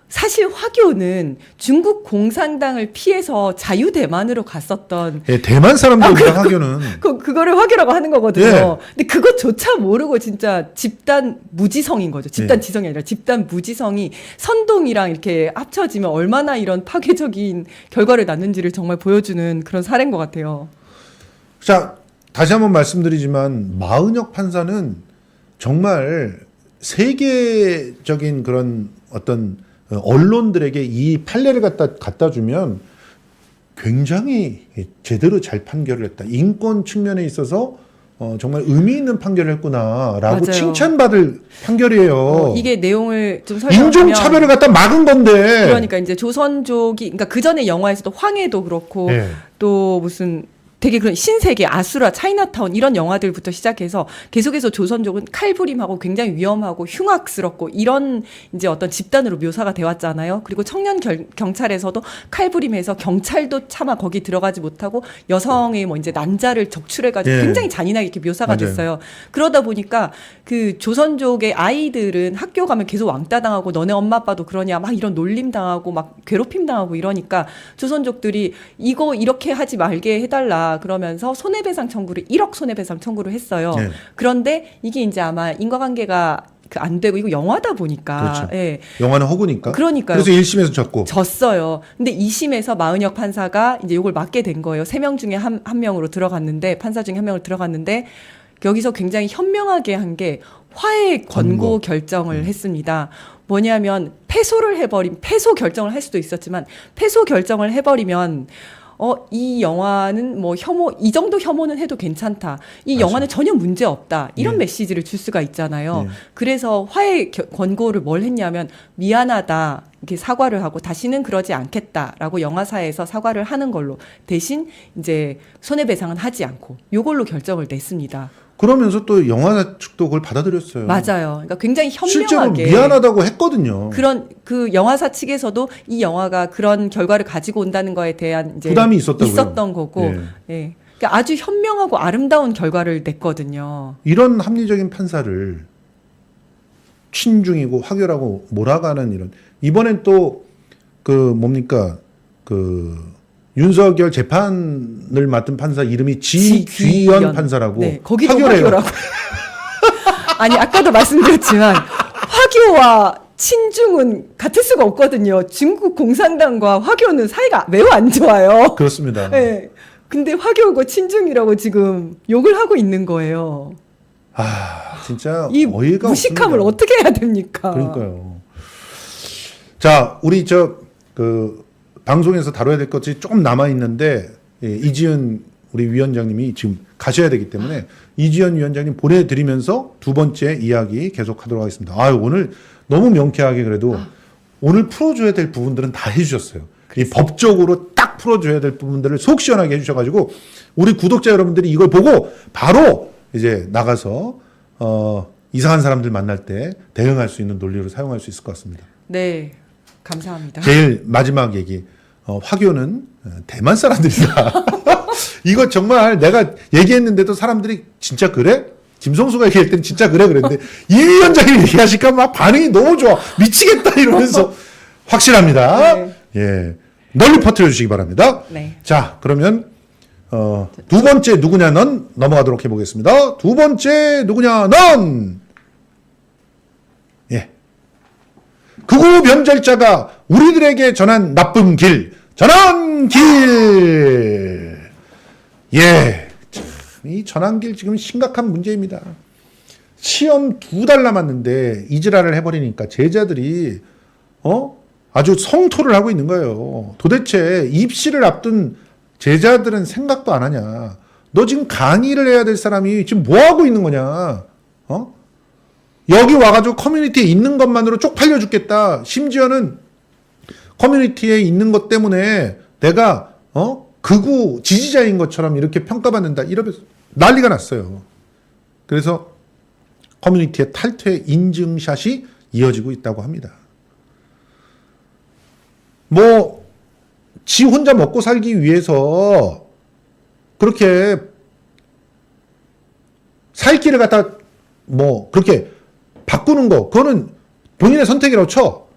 사실 화교는 중국 공산당을 피해서 자유대만으로 갔었던 예, 대만 사람들입니다 화교는. 그거를 화교라고 하는 거거든요. 예. 근데 그것조차 모르고 진짜 집단 무지성인 거죠. 집단 예. 지성이 아니라 집단 무지성이 선동이랑 이렇게 합쳐지면 얼마나 이런 파괴적인 결과를 낳는지를 정말 보여주는 그런 사례인 것 같아요. 자, 다시 한번 말씀드리지만 마은혁 판사는 정말 세계적인 그런 어떤 언론들에게 이 판례를 갖다 주면 굉장히 제대로 잘 판결을 했다. 인권 측면에 있어서 정말 의미 있는 판결을 했구나라고 맞아요. 칭찬받을 판결이에요. 이게 내용을 좀 설명하면 인종차별을 갖다 막은 건데. 그러니까 이제 조선족이 그러니까 그 전에 영화에서도 황해도 그렇고 예. 또 무슨 되게 그런 신세계, 아수라, 차이나타운 이런 영화들부터 시작해서 계속해서 조선족은 칼부림하고 굉장히 위험하고 흉악스럽고 이런 이제 어떤 집단으로 묘사가 돼 왔잖아요. 그리고 청년 경찰에서도 칼부림해서 경찰도 차마 거기 들어가지 못하고 여성의 뭐 이제 난자를 적출해가지고 예. 굉장히 잔인하게 이렇게 묘사가 맞아요. 됐어요. 그러다 보니까 그 조선족의 아이들은 학교 가면 계속 왕따 당하고 너네 엄마 아빠도 그러냐 막 이런 놀림 당하고 막 괴롭힘 당하고 이러니까 조선족들이 이거 이렇게 하지 말게 해달라 그러면서 손해배상 청구를 1억 손해배상 청구를 했어요. 네. 그런데 이게 이제 아마 인과관계가 안 되고 이거 영화다 보니까 그렇죠. 예, 영화는 허구니까. 그러니까요. 그래서 1심에서 졌고. 졌어요. 근데 2심에서 마은혁 판사가 이제 이걸 맡게 된 거예요. 3명 중에 한 명으로 들어갔는데 판사 중에 한 명으로 들어갔는데 여기서 굉장히 현명하게 한 게 화해 권고 결정을 했습니다. 뭐냐면 패소 결정을 할 수도 있었지만 패소 결정을 해버리면 이 영화는 뭐 이 정도 혐오는 해도 괜찮다. 이 맞아요. 영화는 전혀 문제 없다. 이런 네. 메시지를 줄 수가 있잖아요. 네. 그래서 화해 권고를 뭘 했냐면 미안하다. 이렇게 사과를 하고 다시는 그러지 않겠다라고 영화사에서 사과를 하는 걸로 대신 이제 손해배상은 하지 않고 요걸로 결정을 냈습니다. 그러면서 또 영화 측도 그걸 받아들였어요. 맞아요. 그러니까 굉장히 실제로 현명하게 미안하다고 했거든요. 그런 그 영화사 측에서도 이 영화가 그런 결과를 가지고 온다는 거에 대한 이제 부담이 있었다고요. 있었던 거고, 예. 예. 그러니까 아주 현명하고 아름다운 결과를 냈거든요. 이런 합리적인 판사를 친중이고 화교라고 몰아가는 이런 이번엔 또 그 뭡니까 그 윤석열 재판을 맡은 판사 이름이 지귀현 판사라고 네, 거기도 화교래요. 화교라고. 아니 아까도 말씀드렸지만 화교와 친중은 같을 수가 없거든요. 중국 공산당과 화교는 사이가 매우 안 좋아요. 그렇습니다. 네. 근데 화교고 친중이라고 지금 욕을 하고 있는 거예요. 아 진짜 이 어이가 무식함을 없습니다. 어떻게 해야 됩니까? 그러니까요. 자, 우리 그 방송에서 다뤄야 될 것이 조금 남아 있는데 이지은 우리 위원장님이 지금 가셔야 되기 때문에 이지은 위원장님 보내드리면서 두 번째 이야기 계속하도록 하겠습니다. 아유 오늘 너무 명쾌하게 그래도 오늘 풀어줘야 될 부분들은 다 해주셨어요. 이 법적으로 딱 풀어줘야 될 부분들을 속 시원하게 해주셔가지고 우리 구독자 여러분들이 이걸 보고 바로 이제 나가서 이상한 사람들 만날 때 대응할 수 있는 논리로 사용할 수 있을 것 같습니다. 네. 감사합니다. 제일 마지막 얘기. 화교는 대만 사람들이다. 이거 정말 내가 얘기했는데도 사람들이 진짜 그래? 김성수가 얘기할 때는 진짜 그래 그랬는데 이 위원장이 얘기하실까 막 반응이 너무 좋아. 미치겠다 이러면서 확실합니다. 네. 예. 널리 퍼뜨려 주시기 바랍니다. 네. 자, 그러면 두 번째 누구냐 넌 넘어가도록 해보겠습니다. 두 번째 누구냐 넌. 예. 극우 변절자가 우리들에게 전한 나쁜 길, 전환길. 예. 참, 이 전환길 지금 심각한 문제입니다. 시험 2달 남았는데 이지랄을 해버리니까 제자들이 아주 성토를 하고 있는 거예요. 도대체 입시를 앞둔 제자들은 생각도 안 하냐. 너 지금 강의를 해야 될 사람이 지금 뭐 하고 있는 거냐. 여기 와가지고 커뮤니티에 있는 것만으로 쪽팔려 죽겠다. 심지어는 커뮤니티에 있는 것 때문에 내가 극우 지지자인 것처럼 이렇게 평가받는다. 이러면서 난리가 났어요. 그래서 커뮤니티의 탈퇴 인증샷이 이어지고 있다고 합니다. 뭐 지 혼자 먹고 살기 위해서 그렇게 살 길을 갖다 뭐 그렇게 바꾸는 거 그거는 본인의 선택이라고 쳐.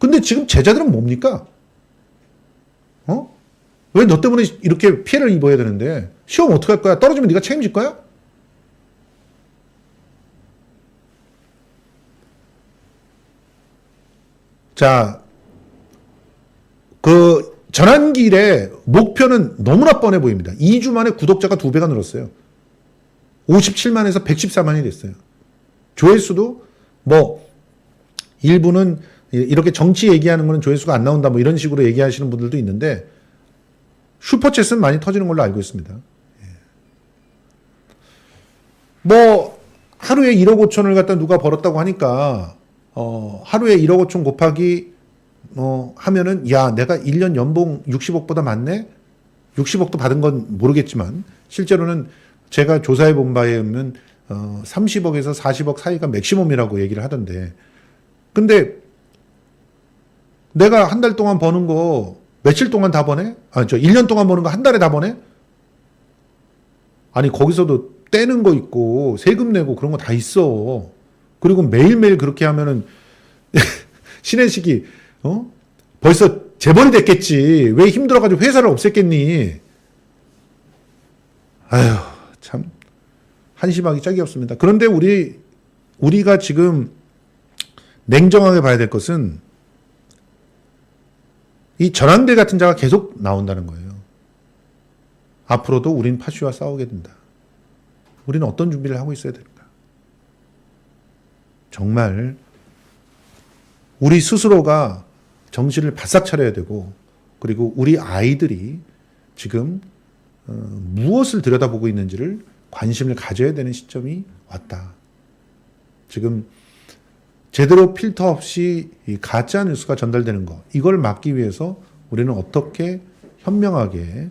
근데 지금 제자들은 뭡니까? 왜 너 때문에 이렇게 피해를 입어야 되는데 시험 어떻게 할 거야? 떨어지면 네가 책임질 거야? 자, 그 전환길의 목표는 너무나 뻔해 보입니다. 2주 만에 구독자가 2배가 늘었어요. 57만에서 114만이 됐어요. 조회수도 뭐 일부는 이렇게 정치 얘기하는 거는 조회수가 안 나온다 뭐 이런 식으로 얘기하시는 분들도 있는데 슈퍼챗은 많이 터지는 걸로 알고 있습니다. 뭐 하루에 1억 5천을 갖다 누가 벌었다고 하니까 하루에 1억 5천 곱하기 하면은 야 내가 1년 연봉 60억보다 많네? 60억도 받은 건 모르겠지만 실제로는 제가 조사해 본 바에 의하면 30억에서 40억 사이가 맥시멈이라고 얘기를 하던데, 근데 내가 한 달 동안 버는 거 며칠 동안 다 버네? 1년 동안 버는 거 한 달에 다 버네? 아니, 거기서도 떼는 거 있고 세금 내고 그런 거 다 있어. 그리고 매일매일 그렇게 하면은 신혜식이 벌써 재벌이 됐겠지. 왜 힘들어가지고 회사를 없앴겠니? 아휴, 참 한심하기 짝이 없습니다. 그런데 우리가 지금 냉정하게 봐야 될 것은 이 전환길 같은 자가 계속 나온다는 거예요. 앞으로도 우린 파시와 싸우게 된다. 우리는 어떤 준비를 하고 있어야 될까? 정말 우리 스스로가 정신을 바싹 차려야 되고, 그리고 우리 아이들이 지금 무엇을 들여다보고 있는지를 관심을 가져야 되는 시점이 왔다. 지금 제대로 필터 없이 이 가짜 뉴스가 전달되는 거, 이걸 막기 위해서 우리는 어떻게 현명하게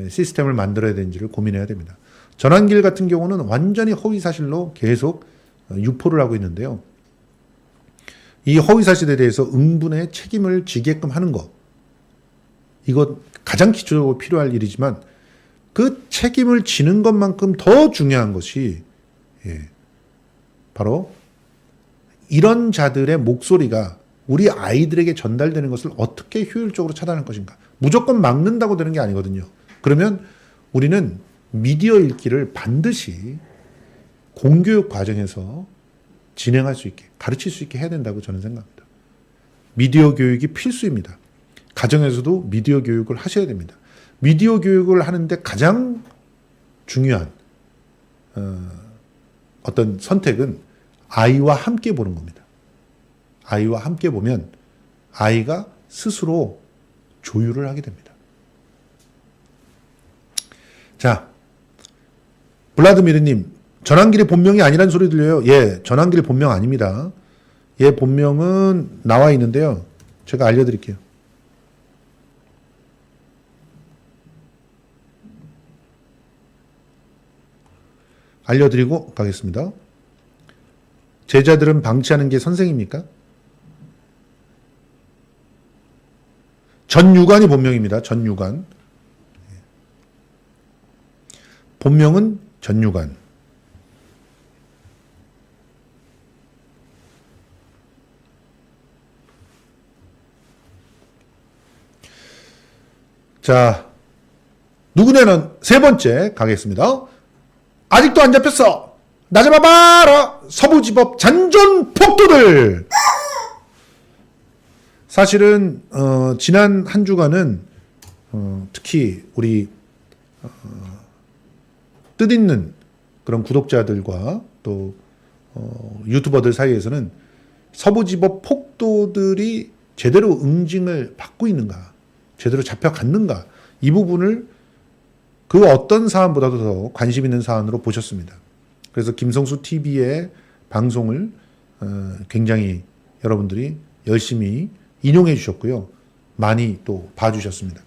시스템을 만들어야 되는지를 고민해야 됩니다. 전환길 같은 경우는 완전히 허위 사실로 계속 유포를 하고 있는데요. 이 허위 사실에 대해서 응분의 책임을 지게끔 하는 것, 이것 가장 기초적으로 필요할 일이지만 그 책임을 지는 것만큼 더 중요한 것이 바로 이런 자들의 목소리가 우리 아이들에게 전달되는 것을 어떻게 효율적으로 차단할 것인가. 무조건 막는다고 되는 게 아니거든요. 그러면 우리는 미디어 읽기를 반드시 공교육 과정에서 진행할 수 있게, 가르칠 수 있게 해야 된다고 저는 생각합니다. 미디어 교육이 필수입니다. 가정에서도 미디어 교육을 하셔야 됩니다. 미디어 교육을 하는데 가장 중요한 어떤 선택은 아이와 함께 보는 겁니다. 아이와 함께 보면 아이가 스스로 조율을 하게 됩니다. 자, 블라드미르님, 전환길이 본명이 아니란 소리 들려요. 예, 전환길이 본명 아닙니다. 예, 본명은 나와 있는데요. 제가 알려드릴게요. 알려드리고 가겠습니다. 제자들은 방치하는 게 선생입니까? 전유관이 본명입니다. 전유관. 본명은 전유관. 자, 누구냐는 세 번째 가겠습니다. 아직도 안 잡혔어. 나 잡아봐라. 서부지법 잔존 폭도들. 사실은 지난 한 주간은 특히 우리 뜻있는 그런 구독자들과 또 유튜버들 사이에서는 서부지법 폭도들이 제대로 응징을 받고 있는가, 제대로 잡혀갔는가, 이 부분을 그 어떤 사안보다도 더 관심 있는 사안으로 보셨습니다. 그래서 김성수 TV의 방송을 굉장히 여러분들이 열심히 인용해 주셨고요. 많이 또 봐주셨습니다.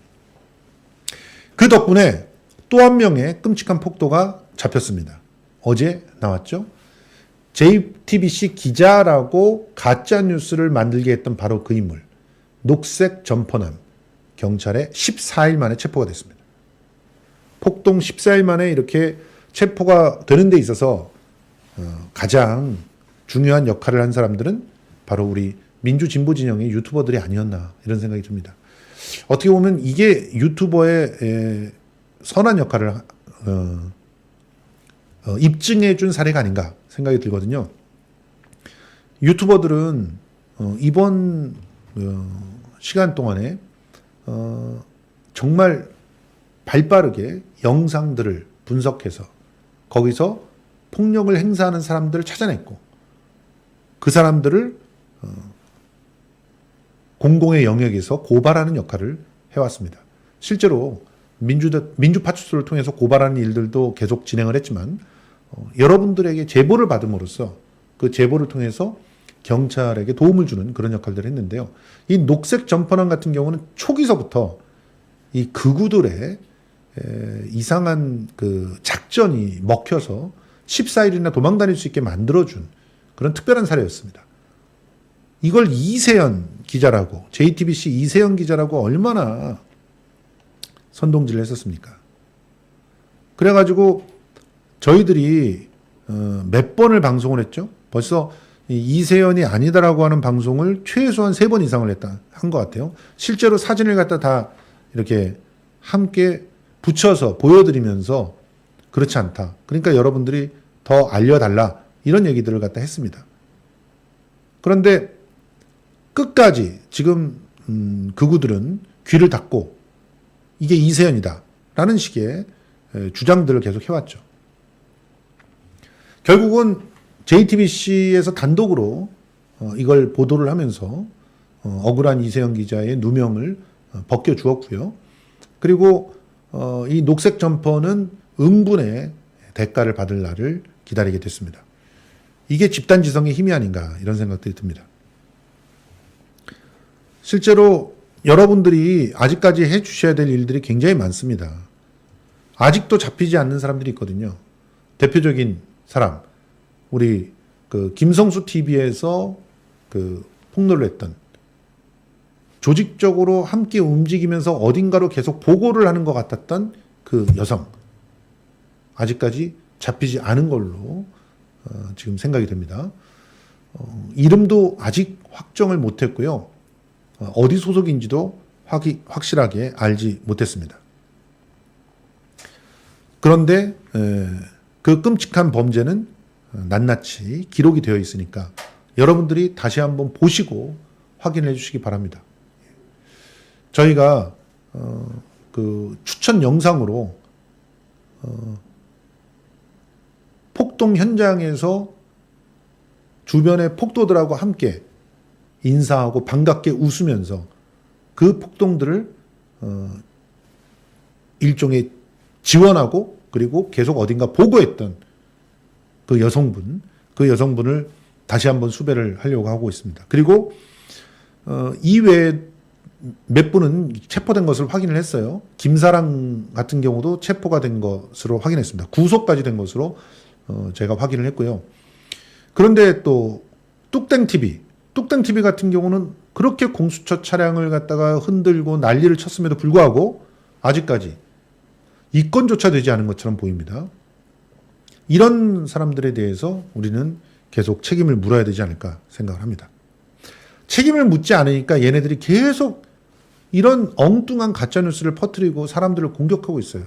그 덕분에 또 한 명의 끔찍한 폭도가 잡혔습니다. 어제 나왔죠. JTBC 기자라고 가짜 뉴스를 만들게 했던 바로 그 인물, 녹색 점퍼남, 경찰에 14일 만에 체포가 됐습니다. 폭동 14일 만에 이렇게 체포가 되는 데 있어서 가장 중요한 역할을 한 사람들은 바로 우리 민주진보진영의 유튜버들이 아니었나, 이런 생각이 듭니다. 어떻게 보면 이게 유튜버의 선한 역할을 입증해 준 사례가 아닌가 생각이 들거든요. 유튜버들은 이번 시간 동안에 정말 발빠르게 영상들을 분석해서 거기서 폭력을 행사하는 사람들을 찾아냈고, 그 사람들을 공공의 영역에서 고발하는 역할을 해왔습니다. 실제로 민주파출소를 통해서 고발하는 일들도 계속 진행을 했지만 여러분들에게 제보를 받음으로써 그 제보를 통해서 경찰에게 도움을 주는 그런 역할들을 했는데요. 이 녹색 점퍼남 같은 경우는 초기서부터 이 극우들의 이상한 그 작전이 먹혀서 14일이나 도망 다닐 수 있게 만들어준 그런 특별한 사례였습니다. 이걸 이세연 기자라고, JTBC 이세연 기자라고 얼마나 선동질을 했었습니까? 그래가지고 저희들이 몇 번을 방송을 했죠? 벌써 이세연이 아니다라고 하는 방송을 최소한 3번 이상을 한 것 같아요. 실제로 사진을 갖다 다 이렇게 함께 붙여서 보여드리면서 그렇지 않다. 그러니까 여러분들이 더 알려달라. 이런 얘기들을 갖다 했습니다. 그런데 끝까지 지금 극우들은 귀를 닫고 이게 이세연이다. 라는 식의 주장들을 계속 해왔죠. 결국은 JTBC에서 단독으로 이걸 보도를 하면서 억울한 이세연 기자의 누명을 벗겨주었고요. 그리고 이 녹색 점퍼는 응분의 대가를 받을 날을 기다리게 됐습니다. 이게 집단지성의 힘이 아닌가 이런 생각들이 듭니다. 실제로 여러분들이 아직까지 해주셔야 될 일들이 굉장히 많습니다. 아직도 잡히지 않는 사람들이 있거든요. 대표적인 사람, 우리 그 김성수 TV에서 그 폭로를 했던, 조직적으로 함께 움직이면서 어딘가로 계속 보고를 하는 것 같았던 그 여성, 아직까지 잡히지 않은 걸로 지금 생각이 됩니다. 이름도 아직 확정을 못했고요. 어디 소속인지도 확실하게 알지 못했습니다. 그런데 그 끔찍한 범죄는 낱낱이 기록이 되어 있으니까 여러분들이 다시 한번 보시고 확인해 주시기 바랍니다. 저희가 그 추천 영상으로 폭동 현장에서 주변의 폭도들하고 함께 인사하고 반갑게 웃으면서 그 폭동들을 일종의 지원하고 그리고 계속 어딘가 보고했던 그 여성분을 다시 한번 수배를 하려고 하고 있습니다. 그리고 이외에 몇 분은 체포된 것을 확인을 했어요. 김사랑 같은 경우도 체포가 된 것으로 확인했습니다. 구속까지 된 것으로 제가 확인을 했고요. 그런데 또 뚝땡TV 같은 경우는 그렇게 공수처 차량을 갖다가 흔들고 난리를 쳤음에도 불구하고 아직까지 입건조차 되지 않은 것처럼 보입니다. 이런 사람들에 대해서 우리는 계속 책임을 물어야 되지 않을까 생각을 합니다. 책임을 묻지 않으니까 얘네들이 계속 이런 엉뚱한 가짜뉴스를 퍼뜨리고 사람들을 공격하고 있어요.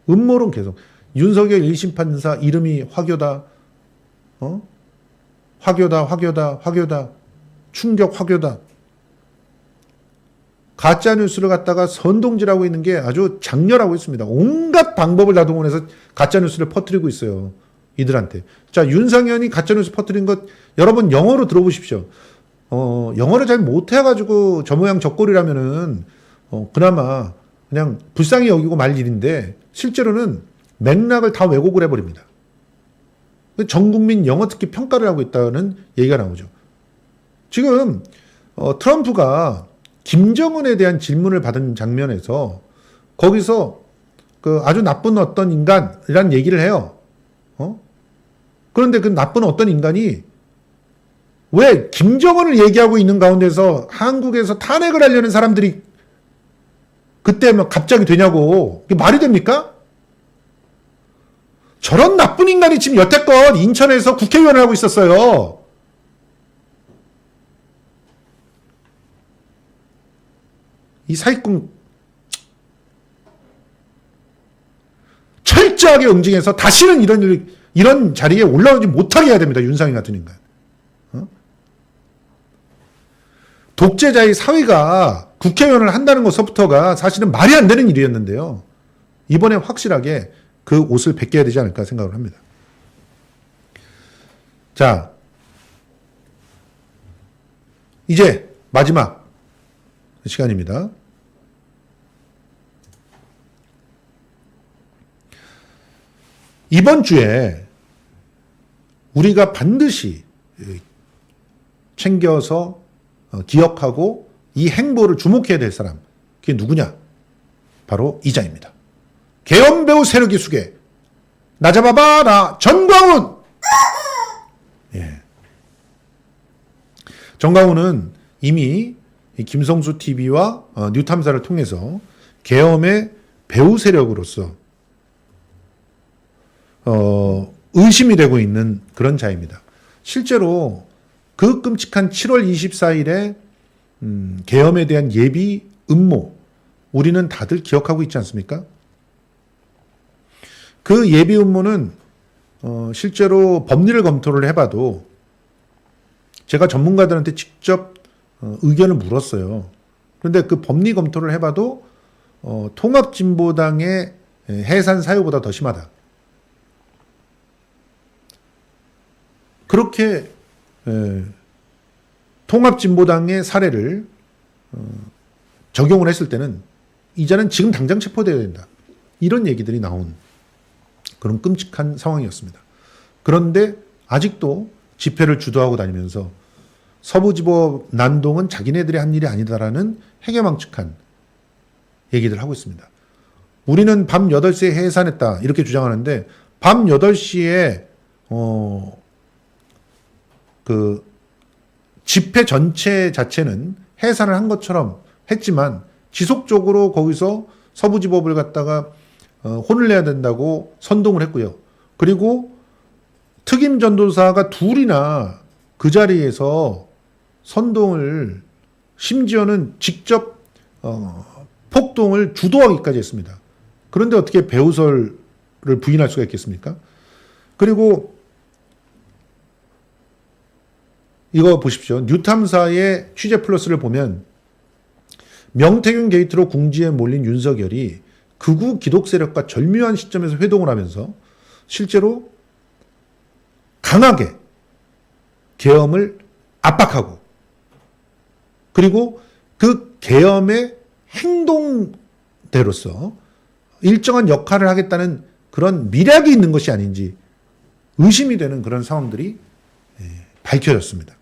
음모론 계속. 윤석열 1심 판사 이름이 화교다. 화교다. 충격 화교다. 가짜뉴스를 갖다가 선동질하고 있는 게 아주 장렬하고 있습니다. 온갖 방법을 다 동원해서 가짜뉴스를 퍼뜨리고 있어요. 이들한테. 자, 윤상현이 가짜뉴스 퍼뜨린 것 여러분 영어로 들어보십시오. 영어를 잘 못해가지고 저 모양 저 꼴이라면은 그나마 그냥 불쌍히 여기고 말 일인데 실제로는 맥락을 다 왜곡을 해버립니다. 전 국민 영어 듣기 평가를 하고 있다는 얘기가 나오죠. 지금 트럼프가 김정은에 대한 질문을 받은 장면에서 거기서 그 아주 나쁜 어떤 인간이란 얘기를 해요. 그런데 그 나쁜 어떤 인간이 왜 김정은을 얘기하고 있는 가운데서 한국에서 탄핵을 하려는 사람들이 그때 막 갑자기 되냐고. 이게 말이 됩니까? 저런 나쁜 인간이 지금 여태껏 인천에서 국회의원을 하고 있었어요. 이 사기꾼 철저하게 응징해서 다시는 이런 자리에 올라오지 못하게 해야 됩니다. 윤상현 같은 인간. 독재자의 사위가 국회의원을 한다는 것부터가 사실은 말이 안 되는 일이었는데요. 이번에 확실하게 그 옷을 벗겨야 되지 않을까 생각을 합니다. 자, 이제 마지막 시간입니다. 이번 주에 우리가 반드시 챙겨서 기억하고 이 행보를 주목해야 될 사람, 그게 누구냐? 바로 이자입니다. 계엄 배우 세력이 수계. 나 잡아봐라 전광훈. 예. 전광훈은 이미 이 김성수 TV와 뉴탐사를 통해서 계엄의 배후 세력으로서 의심이 되고 있는 그런 자입니다. 실제로 그 끔찍한 7월 24일에 계엄에 대한 예비 음모 우리는 다들 기억하고 있지 않습니까? 그 예비 음모는 실제로 법리를 검토를 해봐도 제가 전문가들한테 직접 의견을 물었어요. 그런데 그 법리 검토를 해봐도 통합진보당의 해산 사유보다 더 심하다. 그렇게 통합진보당의 사례를 적용을 했을 때는 이자는 지금 당장 체포되어야 된다. 이런 얘기들이 나온 그런 끔찍한 상황이었습니다. 그런데 아직도 집회를 주도하고 다니면서 서부지법 난동은 자기네들이 한 일이 아니다라는 해괴망측한 얘기들을 하고 있습니다. 우리는 밤 8시에 해산했다 이렇게 주장하는데 밤 8시에 그 집회 전체 자체는 해산을 한 것처럼 했지만 지속적으로 거기서 서부지법을 갖다가 혼을 내야 된다고 선동을 했고요. 그리고 특임 전도사가 둘이나 그 자리에서 선동을 심지어는 직접 폭동을 주도하기까지 했습니다. 그런데 어떻게 배우설을 부인할 수가 있겠습니까? 그리고 이거 보십시오. 뉴탐사의 취재 플러스를 보면 명태균 게이트로 궁지에 몰린 윤석열이 극우 기독 세력과 절묘한 시점에서 회동을 하면서 실제로 강하게 계엄을 압박하고 그리고 그 계엄의 행동대로서 일정한 역할을 하겠다는 그런 미략이 있는 것이 아닌지 의심이 되는 그런 상황들이 밝혀졌습니다.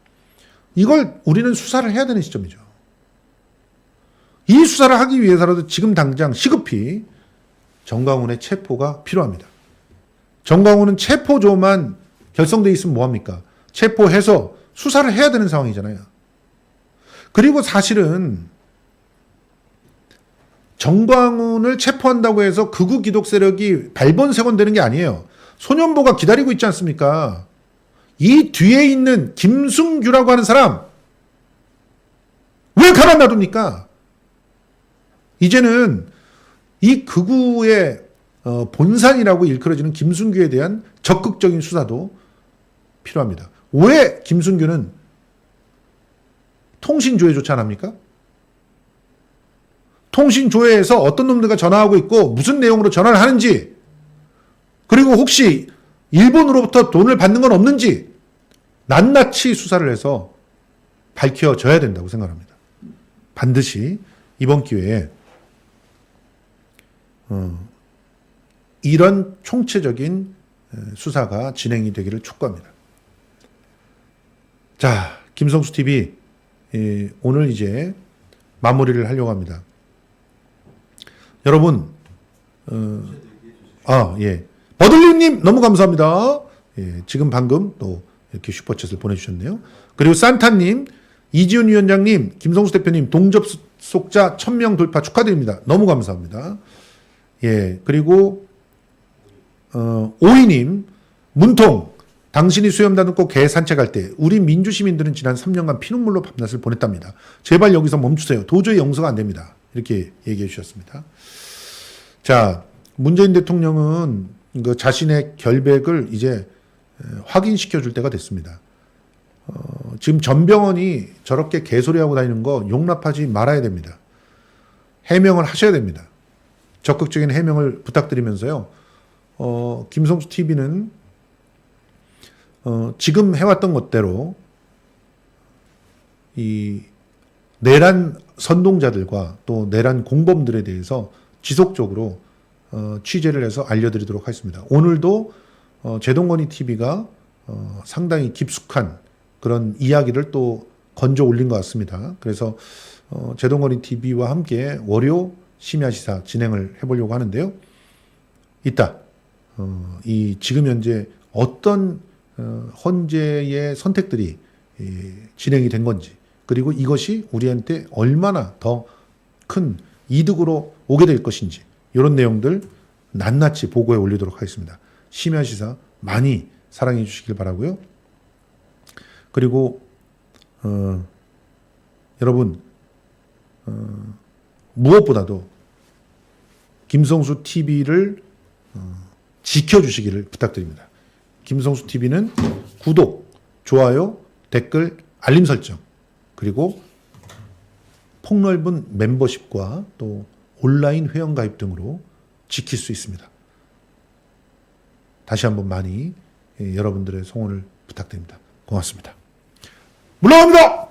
이걸 우리는 수사를 해야 되는 시점이죠. 이 수사를 하기 위해서라도 지금 당장 시급히 정광훈의 체포가 필요합니다. 정광훈은 체포조만 결성되어 있으면 뭐합니까? 체포해서 수사를 해야 되는 상황이잖아요. 그리고 사실은 정광훈을 체포한다고 해서 극우 기독 세력이 발본색원되는 게 아니에요. 소년보가 기다리고 있지 않습니까? 이 뒤에 있는 김승규라고 하는 사람 왜 가만 놔둡니까? 이제는 이 극우의 본산이라고 일컬어지는 김승규에 대한 적극적인 수사도 필요합니다. 왜 김승규는 통신조회조차 안 합니까? 통신조회에서 어떤 놈들과 전화하고 있고 무슨 내용으로 전화를 하는지 그리고 혹시 일본으로부터 돈을 받는 건 없는지 낱낱이 수사를 해서 밝혀져야 된다고 생각합니다. 반드시 이번 기회에 이런 총체적인 수사가 진행이 되기를 촉구합니다. 자, 김성수 TV 오늘 이제 마무리를 하려고 합니다. 여러분, 예. 버들리님 너무 감사합니다. 예, 지금 방금 또 이렇게 슈퍼챗을 보내주셨네요. 그리고 산타님, 이지훈 위원장님, 김성수 대표님 동접속자 1000명 돌파 축하드립니다. 너무 감사합니다. 예, 그리고 오이님, 문통, 당신이 수염 다듬고 개 산책할 때 우리 민주시민들은 지난 3년간 피눈물로 밤낮을 보냈답니다. 제발 여기서 멈추세요. 도저히 용서가 안 됩니다. 이렇게 얘기해 주셨습니다. 자, 문재인 대통령은 그 자신의 결백을 이제 확인시켜 줄 때가 됐습니다. 지금 전병헌이 저렇게 개소리하고 다니는 거 용납하지 말아야 됩니다. 해명을 하셔야 됩니다. 적극적인 해명을 부탁드리면서요. 김성수 TV는 지금 해왔던 것대로 이 내란 선동자들과 또 내란 공범들에 대해서 지속적으로 취재를 해서 알려드리도록 하겠습니다. 오늘도 제동건이 TV가 상당히 깊숙한 그런 이야기를 또 건져 올린 것 같습니다. 그래서 제동건이 TV와 함께 월요 심야 시사 진행을 해보려고 하는데요. 있다. 이 지금 현재 어떤 헌재의 선택들이 진행이 된 건지, 그리고 이것이 우리한테 얼마나 더 큰 이득으로 오게 될 것인지, 이런 내용들 낱낱이 보고에 올리도록 하겠습니다. 심야 시사 많이 사랑해 주시길 바라고요. 그리고 여러분, 무엇보다도 김성수 TV를 지켜주시기를 부탁드립니다. 김성수 TV는 구독, 좋아요, 댓글, 알림 설정, 그리고 폭넓은 멤버십과 또 온라인 회원가입 등으로 지킬 수 있습니다. 다시 한번 많이 여러분들의 성원을 부탁드립니다. 고맙습니다. 물러갑니다.